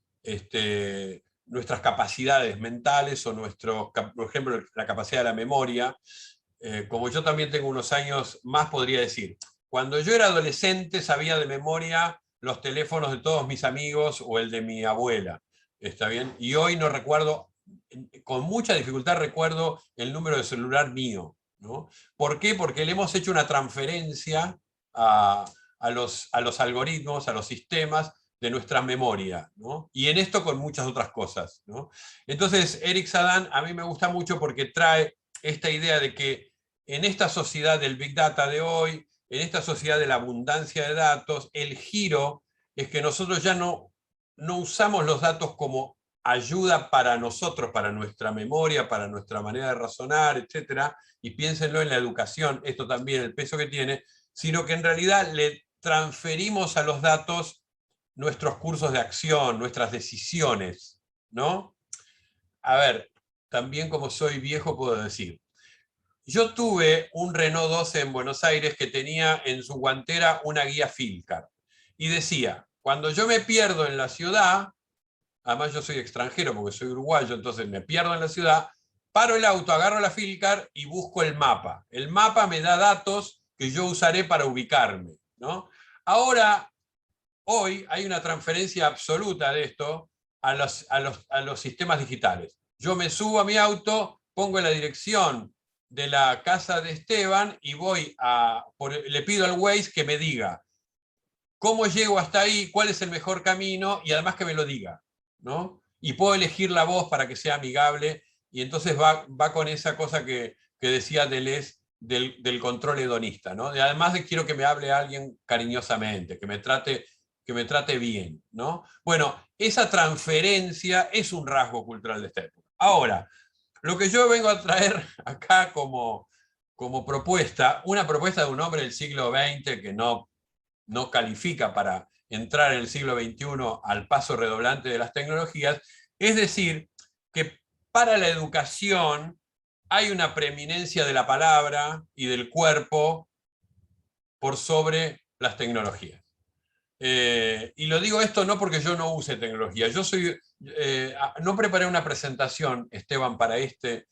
[SPEAKER 4] capacidades mentales o por ejemplo, la capacidad de la memoria. Como yo también tengo unos años más, podría decir, cuando yo era adolescente sabía de memoria los teléfonos de todos mis amigos o el de mi abuela, ¿está bien? Y hoy no recuerdo, con mucha dificultad recuerdo el número de celular mío, ¿no? ¿Por qué? Porque le hemos hecho una transferencia a los algoritmos, a los sistemas de nuestra memoria, ¿no? Y en esto con muchas otras cosas, ¿no? Entonces, Eric Sadan a mí me gusta mucho porque trae esta idea de que en esta sociedad del Big Data de hoy, en esta sociedad de la abundancia de datos, el giro es que nosotros ya no usamos los datos como ayuda para nosotros, para nuestra memoria, para nuestra manera de razonar, etc. Y piénsenlo en la educación, esto también, el peso que tiene, sino que en realidad le transferimos a los datos nuestros cursos de acción, nuestras decisiones, ¿no? A ver, también como soy viejo puedo decir, yo tuve un Renault 12 en Buenos Aires que tenía en su guantera una guía Fieldcar. Y decía, cuando yo me pierdo en la ciudad, además yo soy extranjero porque soy uruguayo, entonces me pierdo en la ciudad, paro el auto, agarro la Fieldcar y busco el mapa. El mapa me da datos que yo usaré para ubicarme, ¿no? Ahora, hoy hay una transferencia absoluta de esto a los sistemas digitales. Yo me subo a mi auto, pongo la dirección de la casa de Esteban y le pido al Waze que me diga cómo llego hasta ahí, cuál es el mejor camino y además que me lo diga, ¿no? Y puedo elegir la voz para que sea amigable y entonces va con esa cosa que decía Deleuze del control hedonista, ¿no? Y además quiero que me hable alguien cariñosamente, que me trate bien, ¿no? Bueno, esa transferencia es un rasgo cultural de esta época. Ahora, lo que yo vengo a traer acá como como propuesta, una propuesta de un hombre del siglo XX que no califica para entrar en el siglo XXI al paso redoblante de las tecnologías, es decir, que para la educación hay una preeminencia de la palabra y del cuerpo por sobre las tecnologías. Y lo digo esto no porque yo no use tecnología. Yo no preparé una presentación, Esteban, para esta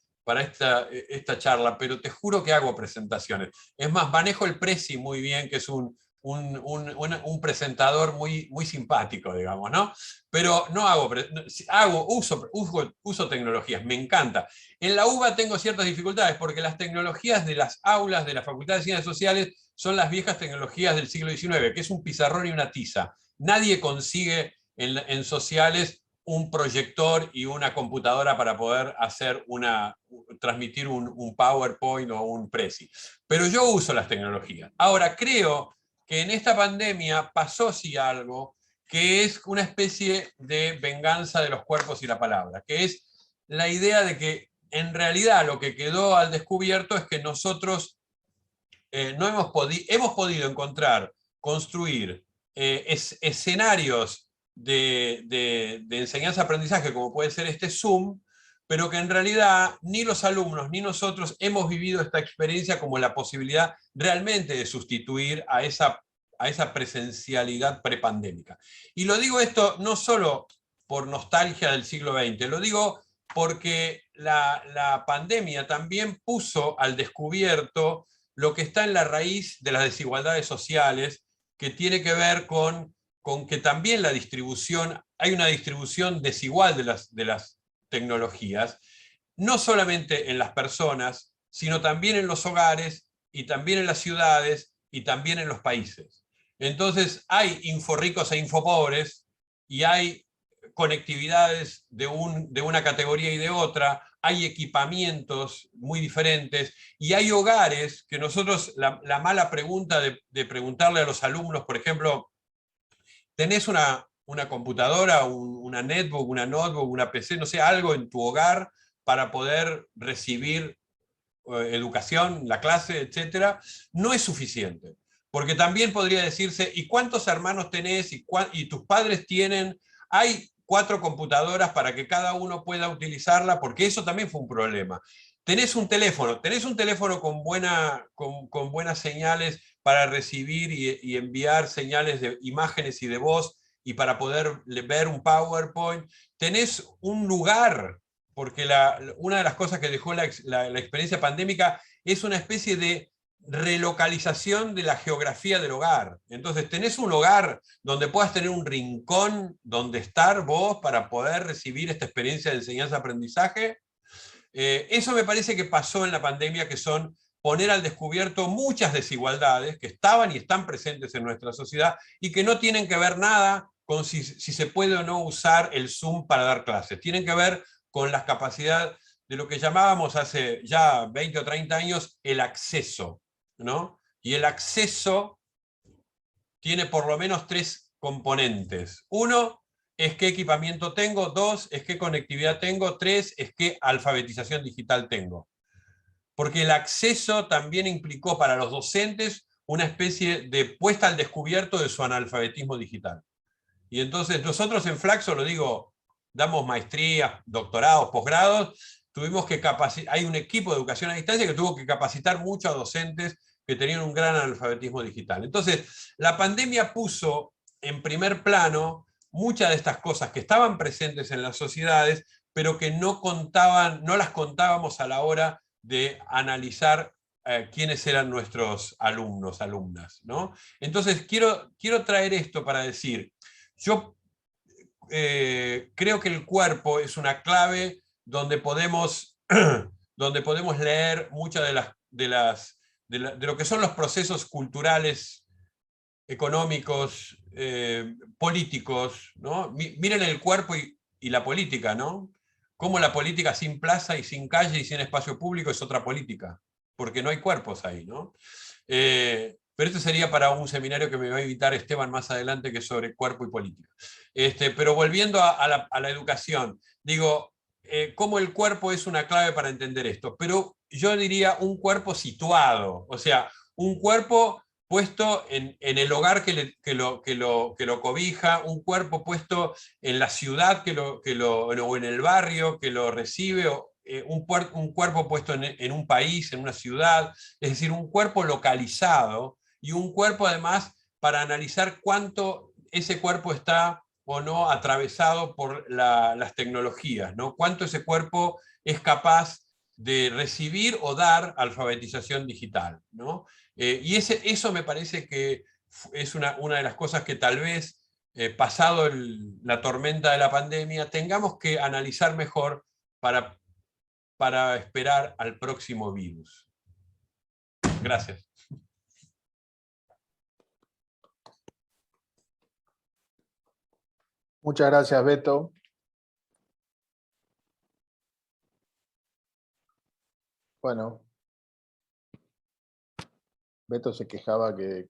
[SPEAKER 4] charla, pero te juro que hago presentaciones. Es más, manejo el Prezi muy bien, que es un presentador muy simpático, digamos, ¿no? Pero no uso tecnologías, me encanta. En la UBA tengo ciertas dificultades porque las tecnologías de las aulas de la Facultad de Ciencias Sociales son las viejas tecnologías del siglo XIX, que es un pizarrón y una tiza. Nadie consigue en sociales un proyector y una computadora para poder transmitir un PowerPoint o un Prezi. Pero yo uso las tecnologías. Ahora, creo que en esta pandemia pasó sí algo que es una especie de venganza de los cuerpos y la palabra, que es la idea de que en realidad lo que quedó al descubierto es que nosotros hemos podido encontrar, construir escenarios de enseñanza-aprendizaje, como puede ser este Zoom, pero que en realidad ni los alumnos ni nosotros hemos vivido esta experiencia como la posibilidad realmente de sustituir a esa presencialidad prepandémica. Y lo digo esto no solo por nostalgia del siglo XX, lo digo porque la pandemia también puso al descubierto lo que está en la raíz de las desigualdades sociales, que tiene que ver con que también hay una distribución desigual de las tecnologías, no solamente en las personas, sino también en los hogares, y también en las ciudades, y también en los países. Entonces hay inforricos e infopobres, y hay conectividades de una categoría y de otra, hay equipamientos muy diferentes, y hay hogares que nosotros, la mala pregunta de preguntarle a los alumnos, por ejemplo, ¿tenés una computadora, una netbook, una notebook, una PC, no sé, algo en tu hogar para poder recibir educación, la clase, etcétera? No es suficiente. Porque también podría decirse, ¿y cuántos hermanos tenés? ¿Y tus padres tienen? Hay 4 computadoras para que cada uno pueda utilizarla, porque eso también fue un problema. Tenés un teléfono con buenas señales para recibir y enviar señales de imágenes y de voz, y para poder ver un PowerPoint. Tenés un lugar, porque una de las cosas que dejó la experiencia pandémica es una especie de relocalización de la geografía del hogar. Entonces tenés un hogar donde puedas tener un rincón donde estar vos para poder recibir esta experiencia de enseñanza-aprendizaje. Eso me parece que pasó en la pandemia, que son poner al descubierto muchas desigualdades que estaban y están presentes en nuestra sociedad, y que no tienen que ver nada con si se puede o no usar el Zoom para dar clases. Tienen que ver con la capacidad de lo que llamábamos hace ya 20 o 30 años el acceso, ¿no? Y el acceso tiene por lo menos 3 componentes. 1 es qué equipamiento tengo, 2 es qué conectividad tengo, 3 es qué alfabetización digital tengo. Porque el acceso también implicó para los docentes una especie de puesta al descubierto de su analfabetismo digital. Y entonces nosotros en Flaxo, lo digo, damos maestrías, doctorados, posgrados, hay un equipo de educación a distancia que tuvo que capacitar mucho a docentes que tenían un gran analfabetismo digital. Entonces, la pandemia puso en primer plano muchas de estas cosas que estaban presentes en las sociedades, pero que no las contábamos a la hora de analizar quiénes eran nuestros alumnos, alumnas, ¿no? Entonces, quiero traer esto para decir, yo creo que el cuerpo es una clave donde podemos leer muchas de lo que son los procesos culturales, económicos, políticos, ¿no? Miren el cuerpo y la política, ¿no? Cómo la política sin plaza y sin calle y sin espacio público es otra política, porque no hay cuerpos ahí, ¿no? Pero esto sería para un seminario que me va a invitar Esteban más adelante, que es sobre cuerpo y política. Pero volviendo a la educación, digo, cómo el cuerpo es una clave para entender esto. Pero yo diría un cuerpo situado, o sea, un cuerpo puesto en el hogar que lo cobija, un cuerpo puesto en la ciudad o en el barrio que lo recibe, un cuerpo puesto en un país, en una ciudad, es decir, un cuerpo localizado y un cuerpo además para analizar cuánto ese cuerpo está o no atravesado por las tecnologías, ¿no? Cuánto ese cuerpo es capaz de recibir o dar alfabetización digital, ¿no? Y eso me parece que es una de las cosas que tal vez, pasado la tormenta de la pandemia, tengamos que analizar mejor para esperar al próximo virus. Gracias.
[SPEAKER 1] Muchas gracias, Beto. Bueno, Beto se quejaba que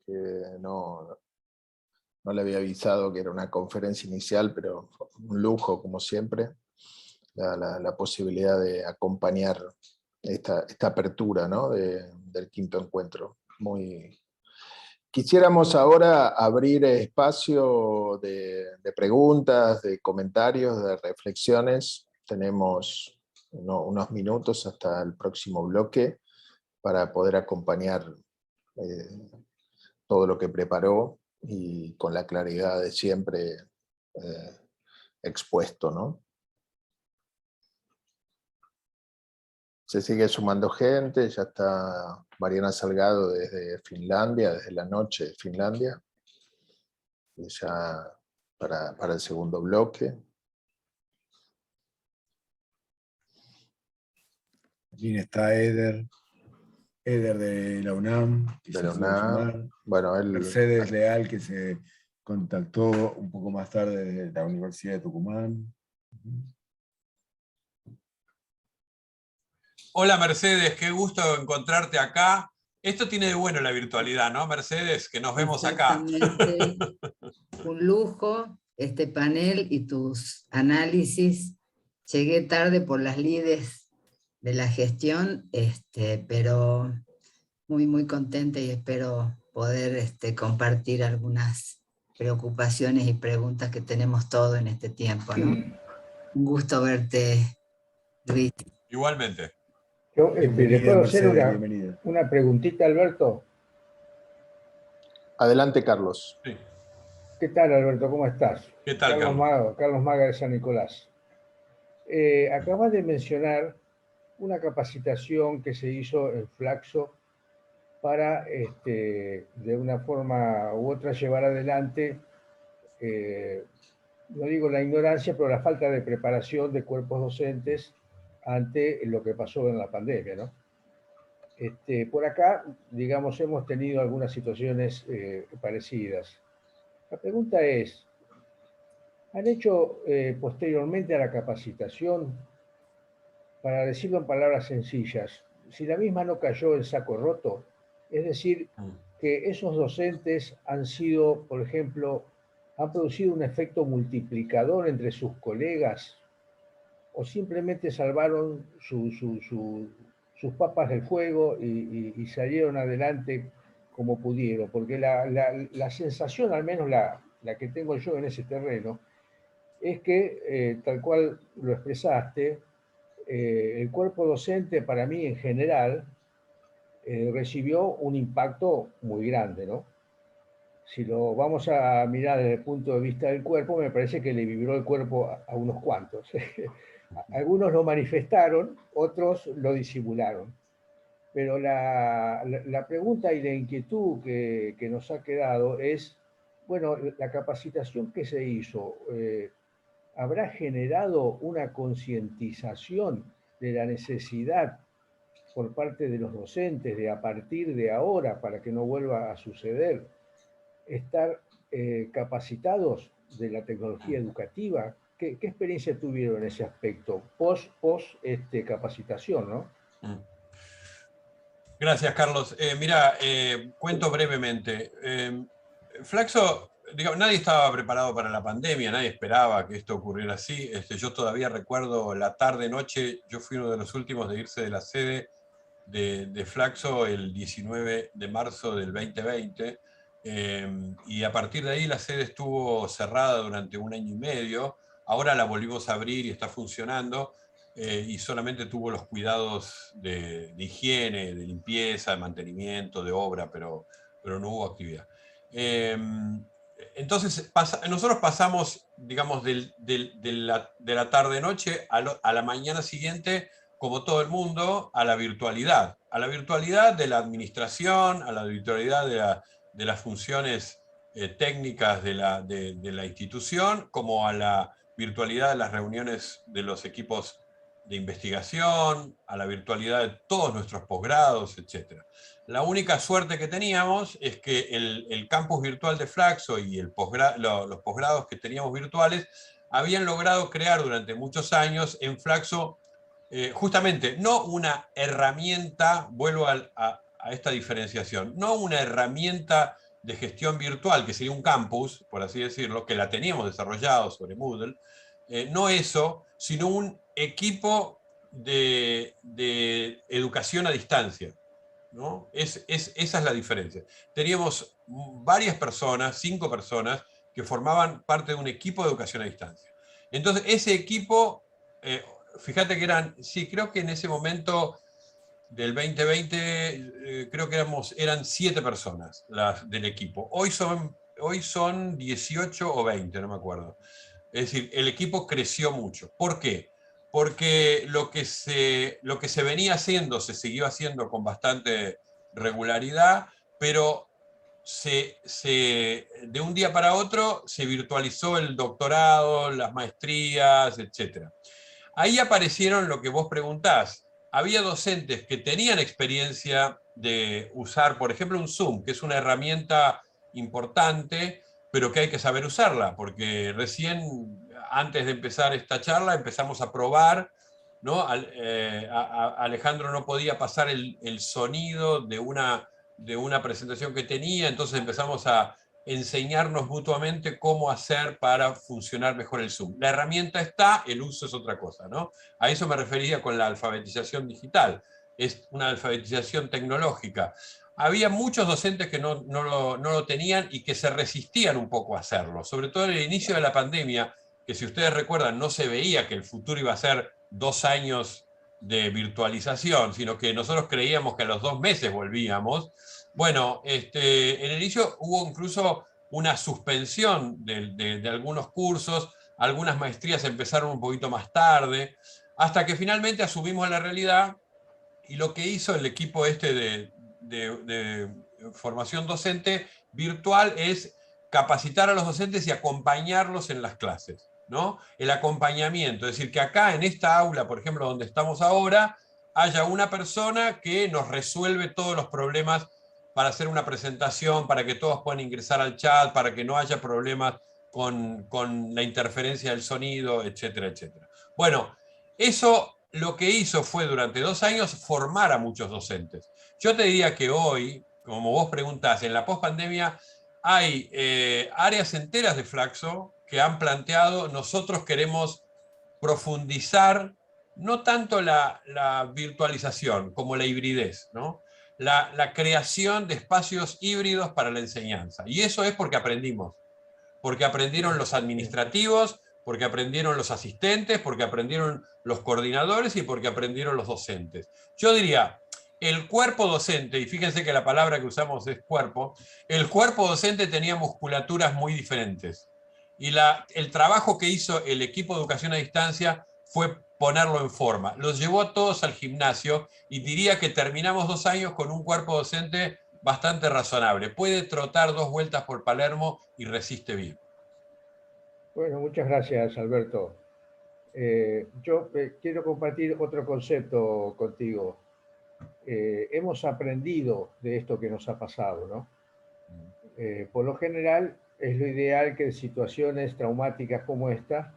[SPEAKER 1] no le había avisado que era una conferencia inicial, pero un lujo, como siempre, la posibilidad de acompañar esta apertura, ¿no? del quinto encuentro. Quisiéramos ahora abrir espacio de preguntas, de comentarios, de reflexiones. Tenemos unos minutos hasta el próximo bloque para poder acompañar todo lo que preparó y con la claridad de siempre expuesto, ¿no? Se sigue sumando gente, ya está Mariana Salgado desde Finlandia, desde la noche de Finlandia, y ya para el segundo bloque.
[SPEAKER 2] También está Eder de la UNAM, que
[SPEAKER 1] De
[SPEAKER 2] se
[SPEAKER 1] la
[SPEAKER 2] pudo
[SPEAKER 1] UNAM.
[SPEAKER 2] sumar.
[SPEAKER 1] Bueno,
[SPEAKER 2] Mercedes Leal, que se contactó un poco más tarde desde la Universidad de Tucumán.
[SPEAKER 4] Hola Mercedes, qué gusto encontrarte acá. Esto tiene de bueno la virtualidad, ¿no, Mercedes? Que nos vemos acá.
[SPEAKER 5] Exactamente. Un lujo este panel y tus análisis. Llegué tarde por las lides de la gestión, pero muy, muy contenta y espero poder compartir algunas preocupaciones y preguntas que tenemos todos en este tiempo, ¿no? Un gusto verte, Luis.
[SPEAKER 4] Igualmente.
[SPEAKER 6] Yo ¿le puedo hacer una preguntita, Alberto?
[SPEAKER 1] Adelante, Carlos.
[SPEAKER 4] Sí.
[SPEAKER 6] ¿Qué tal, Alberto? ¿Cómo estás?
[SPEAKER 4] ¿Qué tal, Carlos?
[SPEAKER 6] Carlos Maga de San Nicolás. Acabas de mencionar una capacitación que se hizo en Flaxo para, de una forma u otra, llevar adelante, no digo la ignorancia, pero la falta de preparación de cuerpos docentes ante lo que pasó en la pandemia, ¿no? Por acá, digamos, hemos tenido algunas situaciones parecidas. La pregunta es, ¿han hecho posteriormente a la capacitación, para decirlo en palabras sencillas, si la misma no cayó en saco roto? Es decir, que esos docentes han sido, por ejemplo, han producido un efecto multiplicador entre sus colegas, o simplemente salvaron sus papas del fuego y salieron adelante como pudieron, porque la sensación, al menos la que tengo yo en ese terreno, es que, tal cual lo expresaste, el cuerpo docente para mí en general recibió un impacto muy grande, ¿no? Si lo vamos a mirar desde el punto de vista del cuerpo, me parece que le vibró el cuerpo a unos cuantos. Algunos lo manifestaron, otros lo disimularon. Pero la pregunta y la inquietud que nos ha quedado es, bueno, la capacitación que se hizo, ¿habrá generado una concientización de la necesidad por parte de los docentes de, a partir de ahora, para que no vuelva a suceder, estar capacitados de la tecnología educativa? ¿Qué experiencia tuvieron en ese aspecto post capacitación, ¿no?
[SPEAKER 4] Gracias, Carlos. Mira, cuento brevemente. Flaxo, digamos, nadie estaba preparado para la pandemia, nadie esperaba que esto ocurriera así. Yo todavía recuerdo la tarde-noche, yo fui uno de los últimos de irse de la sede de Flaxo el 19 de marzo del 2020, y a partir de ahí la sede estuvo cerrada durante 1 año y medio. Ahora la volvimos a abrir y está funcionando, y solamente tuvo los cuidados de higiene, de limpieza, de mantenimiento, de obra, pero no hubo actividad. Entonces, nosotros pasamos, digamos, de la tarde-noche a la mañana siguiente, como todo el mundo, a la virtualidad de la administración, a la virtualidad de las funciones técnicas de la institución, como a la virtualidad de las reuniones de los equipos de investigación, a la virtualidad de todos nuestros posgrados, etc. La única suerte que teníamos es que el campus virtual de Flaxo y los posgrados que teníamos virtuales habían logrado crear durante muchos años en Flaxo justamente no una herramienta, vuelvo a esta diferenciación, no una herramienta de gestión virtual, que sería un campus, por así decirlo, que la teníamos desarrollado sobre Moodle, no eso, sino un equipo de educación a distancia, ¿no? Esa es la diferencia. Teníamos varias personas, 5 personas, que formaban parte de un equipo de educación a distancia. Entonces, ese equipo, fíjate que sí, creo que en ese momento del 2020, creo que eran 7 personas las del equipo. Hoy son 18 o 20, no me acuerdo. Es decir, el equipo creció mucho. ¿Por qué? Porque lo que se venía haciendo se siguió haciendo con bastante regularidad, pero de un día para otro se virtualizó el doctorado, las maestrías, etc. Ahí aparecieron lo que vos preguntás. Había docentes que tenían experiencia de usar, por ejemplo, un Zoom, que es una herramienta importante, pero que hay que saber usarla, porque recién, antes de empezar esta charla, empezamos a probar, ¿no? Alejandro no podía pasar el sonido de una presentación que tenía, entonces empezamos a enseñarnos mutuamente cómo hacer para funcionar mejor el Zoom. La herramienta está, el uso es otra cosa, ¿no? A eso me refería con la alfabetización digital. Es una alfabetización tecnológica. Había muchos docentes que no lo tenían y que se resistían un poco a hacerlo, sobre todo en el inicio de la pandemia, que si ustedes recuerdan no se veía que el futuro iba a ser 2 años de virtualización, sino que nosotros creíamos que a los 2 meses volvíamos. Bueno, en el inicio hubo incluso una suspensión de algunos cursos, algunas maestrías empezaron un poquito más tarde, hasta que finalmente asumimos la realidad, y lo que hizo el equipo de formación docente virtual es capacitar a los docentes y acompañarlos en las clases, ¿no? El acompañamiento, es decir, que acá en esta aula, por ejemplo, donde estamos ahora, haya una persona que nos resuelve todos los problemas para hacer una presentación, para que todos puedan ingresar al chat, para que no haya problemas con la interferencia del sonido, etcétera, etcétera. Bueno, eso lo que hizo fue durante 2 años formar a muchos docentes. Yo te diría que hoy, como vos preguntás, en la pospandemia hay áreas enteras de Flaxo que han planteado: nosotros queremos profundizar no tanto la virtualización como la hibridez, ¿no? La creación de espacios híbridos para la enseñanza. Y eso es porque aprendieron los administrativos, porque aprendieron los asistentes, porque aprendieron los coordinadores y porque aprendieron los docentes. Yo diría, el cuerpo docente, y fíjense que la palabra que usamos es cuerpo, el cuerpo docente tenía musculaturas muy diferentes. Y el trabajo que hizo el equipo de educación a distancia fue ponerlo en forma. Los llevó a todos al gimnasio, y diría que terminamos 2 años con un cuerpo docente bastante razonable. Puede trotar 2 vueltas por Palermo y resiste bien.
[SPEAKER 6] Bueno, muchas gracias, Alberto. Yo quiero compartir otro concepto contigo. Hemos aprendido de esto que nos ha pasado, ¿no? Por lo general, es lo ideal que en situaciones traumáticas como esta,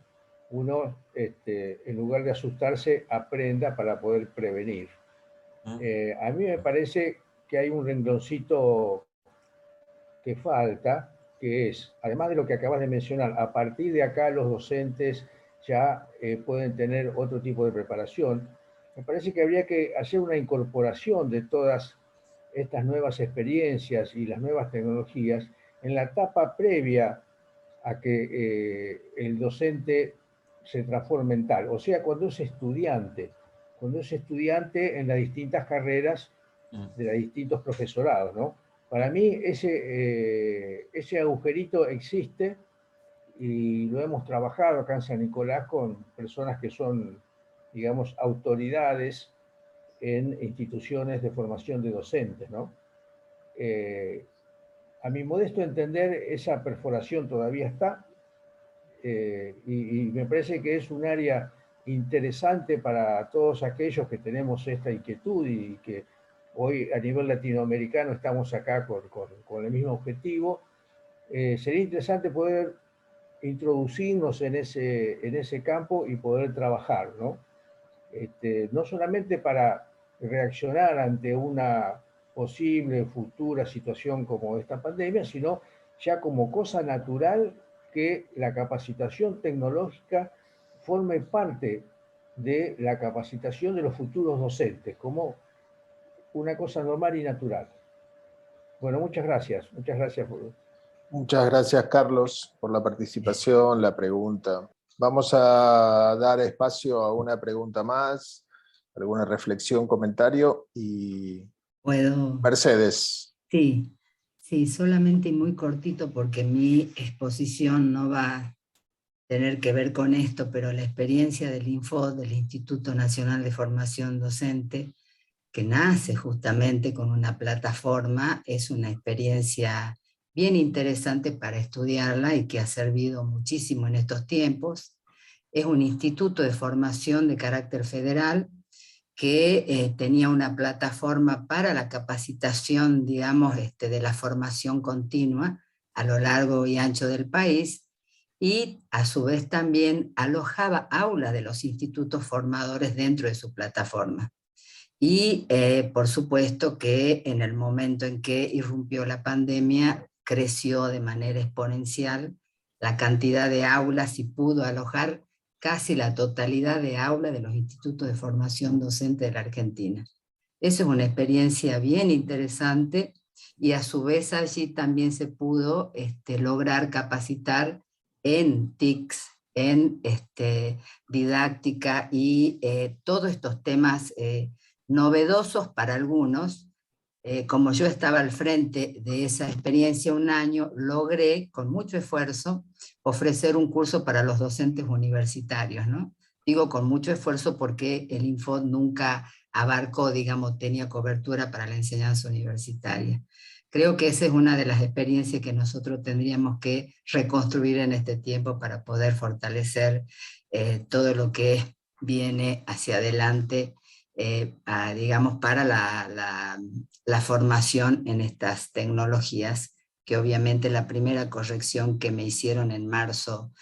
[SPEAKER 6] uno, en lugar de asustarse, aprenda para poder prevenir. A mí me parece que hay un rengloncito que falta, que es, además de lo que acabas de mencionar, a partir de acá los docentes ya pueden tener otro tipo de preparación. me parece que habría que hacer una incorporación de todas estas nuevas experiencias y las nuevas tecnologías en la etapa previa a que el docente se transforme en tal, o sea, cuando es estudiante en las distintas carreras de los distintos profesorados, ¿no? Para mí ese agujerito existe y lo hemos trabajado acá en San Nicolás con personas que son, digamos, autoridades en instituciones de formación de docentes, ¿no? A mi modesto entender, esa perforación todavía está, y me parece que es un área interesante para todos aquellos que tenemos esta inquietud y que hoy a nivel latinoamericano estamos acá con el mismo objetivo. Sería interesante poder introducirnos en ese campo y poder trabajar, ¿no? No solamente para reaccionar ante una posible futura situación como esta pandemia, sino ya como cosa natural que la capacitación tecnológica forme parte de la capacitación de los futuros docentes, como una cosa normal y natural. Bueno, muchas gracias.
[SPEAKER 1] Muchas gracias, Carlos, por la participación, la pregunta. Vamos a dar espacio a una pregunta más, alguna reflexión, comentario, y
[SPEAKER 5] ¿Puedo?
[SPEAKER 1] Mercedes.
[SPEAKER 5] Sí, solamente y muy cortito porque mi exposición no va a tener que ver con esto, pero la experiencia del INFOD, del Instituto Nacional de Formación Docente, que nace justamente con una plataforma, es una experiencia bien interesante para estudiarla y que ha servido muchísimo en estos tiempos. Es un instituto de formación de carácter federal que tenía una plataforma para la capacitación, digamos, de la formación continua a lo largo y ancho del país, y a su vez también alojaba aulas de los institutos formadores dentro de su plataforma. Y por supuesto que en el momento en que irrumpió la pandemia, creció de manera exponencial la cantidad de aulas y pudo alojar casi la totalidad de aulas de los institutos de formación docente de la Argentina. Eso es una experiencia bien interesante, y a su vez allí también se pudo lograr capacitar en TICs, en didáctica y todos estos temas novedosos para algunos. Como yo estaba al frente de esa experiencia un año, logré con mucho esfuerzo ofrecer un curso para los docentes universitarios, ¿no? Digo con mucho esfuerzo porque el Infod nunca abarcó, digamos, tenía cobertura para la enseñanza universitaria. Creo que esa es una de las experiencias que nosotros tendríamos que reconstruir en este tiempo para poder fortalecer todo lo que viene hacia adelante, digamos, para la formación en estas tecnologías, que obviamente la primera corrección que me hicieron en marzo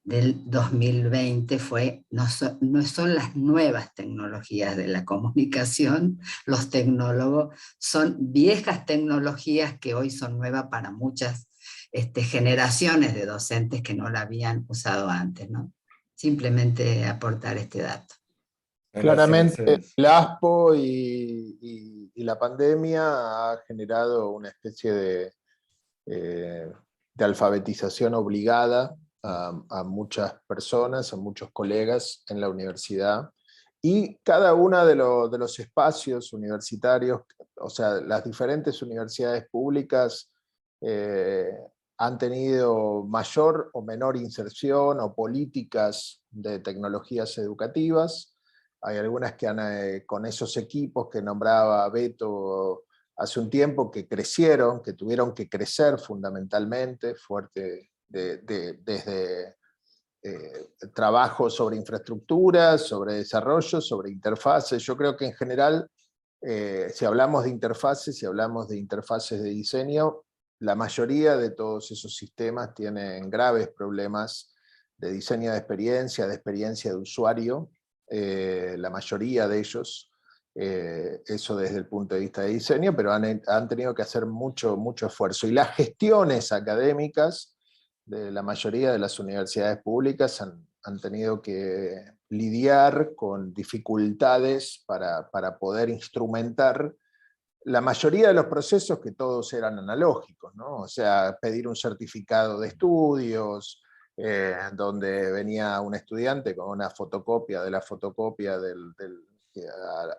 [SPEAKER 5] del 2020 fue, no son las nuevas tecnologías de la comunicación, los tecnólogos, son viejas tecnologías que hoy son nuevas para muchas generaciones de docentes que no la habían usado antes, ¿no? Simplemente aportar este dato.
[SPEAKER 1] Claramente el ASPO y la pandemia ha generado una especie de alfabetización obligada a muchas personas, a muchos colegas en la universidad, y cada uno de los espacios universitarios, o sea, las diferentes universidades públicas han tenido mayor o menor inserción o políticas de tecnologías educativas. Hay algunas que con esos equipos que nombraba Beto hace un tiempo, que crecieron, que tuvieron que crecer fundamentalmente, fuerte, desde trabajo sobre infraestructura, sobre desarrollo, sobre interfaces. Yo creo que en general, si hablamos de interfaces, si hablamos de interfaces de diseño, la mayoría de todos esos sistemas tienen graves problemas de diseño de experiencia de usuario, la mayoría de ellos, eso desde el punto de vista de diseño, pero han tenido que hacer mucho esfuerzo. Y las gestiones académicas de la mayoría de las universidades públicas han tenido que lidiar con dificultades para poder instrumentar la mayoría de los procesos, que todos eran analógicos, ¿no? O sea, pedir un certificado de estudios, donde venía un estudiante con una fotocopia de la fotocopia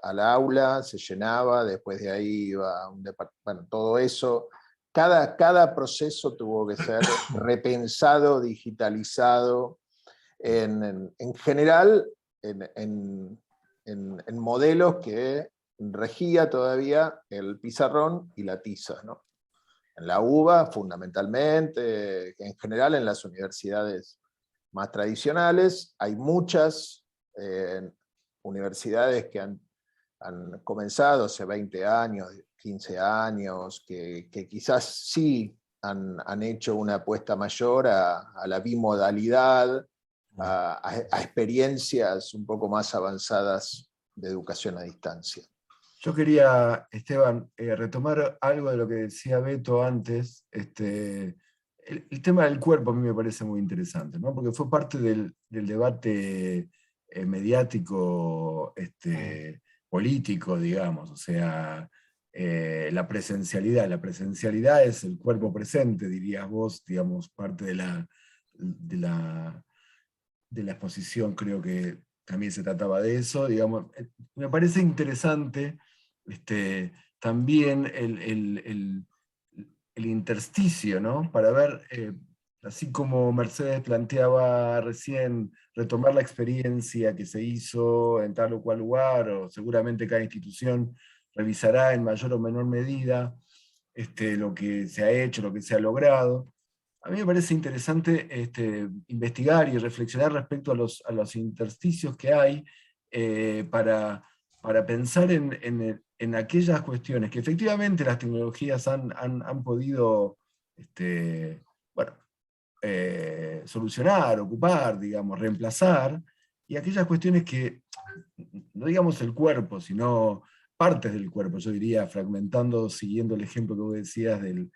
[SPEAKER 1] al aula, se llenaba, después de ahí iba a un departamento, bueno, todo eso. Cada proceso tuvo que ser repensado, digitalizado, en general en modelos que regía todavía el pizarrón y la tiza, ¿no? En la UBA, fundamentalmente, en general en las universidades más tradicionales, hay muchas universidades que han comenzado hace 20 años, 15 años, que quizás sí han hecho una apuesta mayor a la bimodalidad, a experiencias un poco más avanzadas de educación a distancia.
[SPEAKER 2] Yo quería, Esteban, retomar algo de lo que decía Beto antes. El tema del cuerpo a mí me parece muy interesante, ¿no? Porque fue parte del debate mediático, político, digamos. O sea, la presencialidad. La presencialidad es el cuerpo presente, dirías vos, digamos, parte de la exposición, creo que también se trataba de eso. Digamos, me parece interesante también el intersticio, ¿no? Para ver, así como Mercedes planteaba recién, retomar la experiencia que se hizo en tal o cual lugar, o seguramente cada institución revisará en mayor o menor medida lo que se ha hecho, lo que se ha logrado. A mí me parece interesante investigar y reflexionar respecto a los intersticios que hay para pensar en aquellas cuestiones que efectivamente las tecnologías han podido bueno, solucionar, ocupar, digamos, reemplazar, y aquellas cuestiones que, no digamos el cuerpo, sino partes del cuerpo, yo diría, fragmentando, siguiendo el ejemplo que vos decías de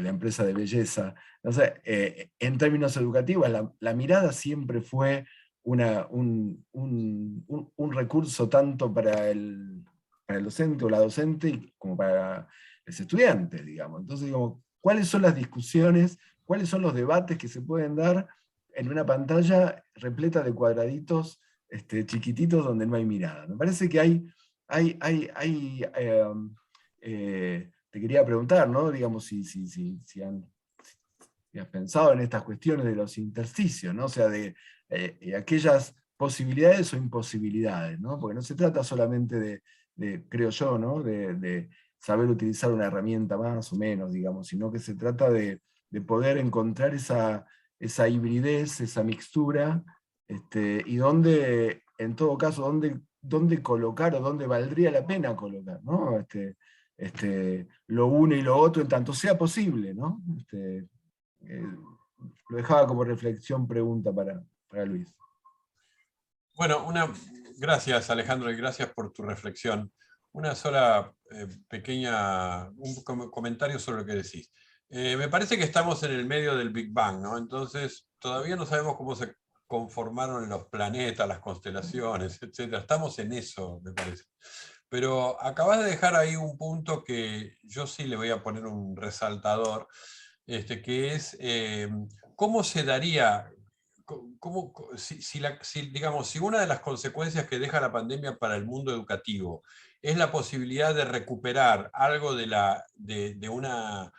[SPEAKER 2] la empresa de belleza. O sea, en términos educativos, la mirada siempre fue un recurso tanto para el docente o la docente como para los estudiantes, digamos. Entonces, digamos, ¿cuáles son las discusiones, cuáles son los debates que se pueden dar en una pantalla repleta de cuadraditos chiquititos donde no hay mirada? Me parece que te quería preguntar, ¿no? Digamos, si has pensado en estas cuestiones de los intersticios, ¿no? O sea, de aquellas posibilidades o imposibilidades, ¿no? Porque no se trata solamente creo yo, ¿no? De saber utilizar una herramienta más o menos, digamos, sino que se trata de poder encontrar esa hibridez, esa mixtura, y dónde, en todo caso, dónde colocar o dónde valdría la pena colocar, ¿no? Lo uno y lo otro en tanto sea posible, ¿no? Lo dejaba como reflexión, pregunta para Luis.
[SPEAKER 4] Bueno, gracias Alejandro y gracias por tu reflexión. Una sola un comentario sobre lo que decís. Me parece que estamos en el medio del Big Bang, ¿no? Entonces todavía no sabemos cómo se conformaron los planetas, las constelaciones, etc. Estamos en eso, me parece. Pero acabas de dejar ahí un punto que yo sí le voy a poner un resaltador, que es cómo se daría, digamos, si una de las consecuencias que deja la pandemia para el mundo educativo es la posibilidad de recuperar algo de una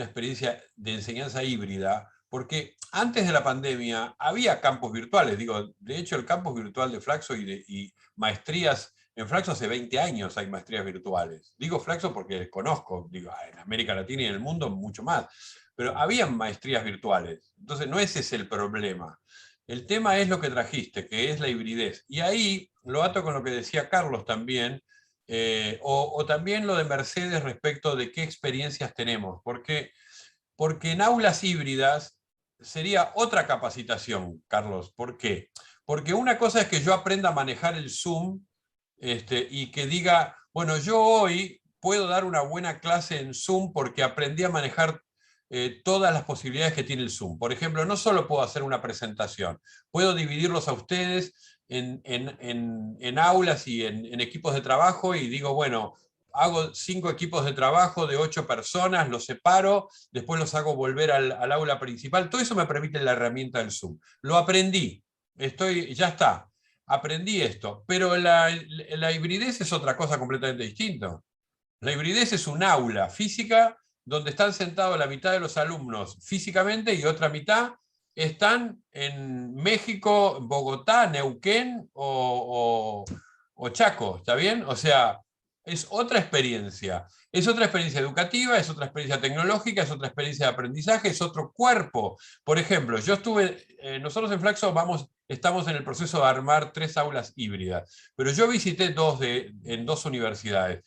[SPEAKER 4] experiencia de enseñanza híbrida, porque antes de la pandemia había campus virtuales, digo, de hecho el campus virtual de Flaxo y maestrías, en Flaxo hace 20 años hay maestrías virtuales. Digo Flaxo porque conozco, digo, en América Latina y en el mundo mucho más, pero habían maestrías virtuales. Entonces no ese es el problema. El tema es lo que trajiste, que es la hibridez. Y ahí lo ato con lo que decía Carlos también, o también lo de Mercedes respecto de qué experiencias tenemos. Porque en aulas híbridas sería otra capacitación, Carlos. ¿Por qué? Porque una cosa es que yo aprenda a manejar el Zoom y que diga, bueno, yo hoy puedo dar una buena clase en Zoom porque aprendí a manejar todas las posibilidades que tiene el Zoom. Por ejemplo, no solo puedo hacer una presentación, puedo dividirlos a ustedes en aulas y en equipos de trabajo, y digo, bueno, hago 5 equipos de trabajo de 8 personas, los separo, después los hago volver al aula principal. Todo eso me permite la herramienta del Zoom. Lo aprendí, ya está, aprendí esto, pero la hibridez es otra cosa completamente distinta. La hibridez es un aula física donde están sentados la mitad de los alumnos físicamente y otra mitad están en México, Bogotá, Neuquén o Chaco, ¿está bien? O sea, es otra experiencia. Es otra experiencia educativa, es otra experiencia tecnológica, es otra experiencia de aprendizaje, es otro cuerpo. Por ejemplo, nosotros en Flaxo estamos en el proceso de armar 3 aulas híbridas, pero yo visité en 2 universidades.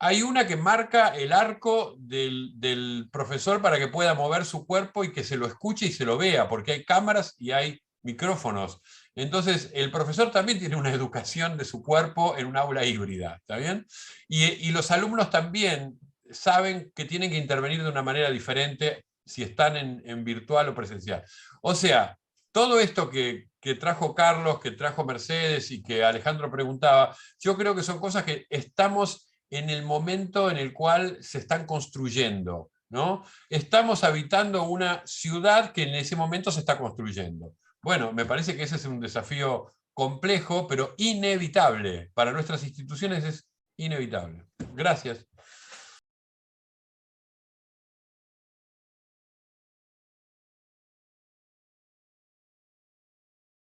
[SPEAKER 4] Hay una que marca el arco del profesor para que pueda mover su cuerpo y que se lo escuche y se lo vea, porque hay cámaras y hay micrófonos. Entonces, el profesor también tiene una educación de su cuerpo en un aula híbrida, ¿está bien? Y los alumnos también saben que tienen que intervenir de una manera diferente si están en virtual o presencial. O sea, todo esto que trajo Carlos, que trajo Mercedes y que Alejandro preguntaba, yo creo que son cosas que estamos en el momento en el cual se están construyendo, ¿no? Estamos habitando una ciudad que en ese momento se está construyendo. Bueno, me parece que ese es un desafío complejo, pero inevitable. Para nuestras instituciones es inevitable. Gracias.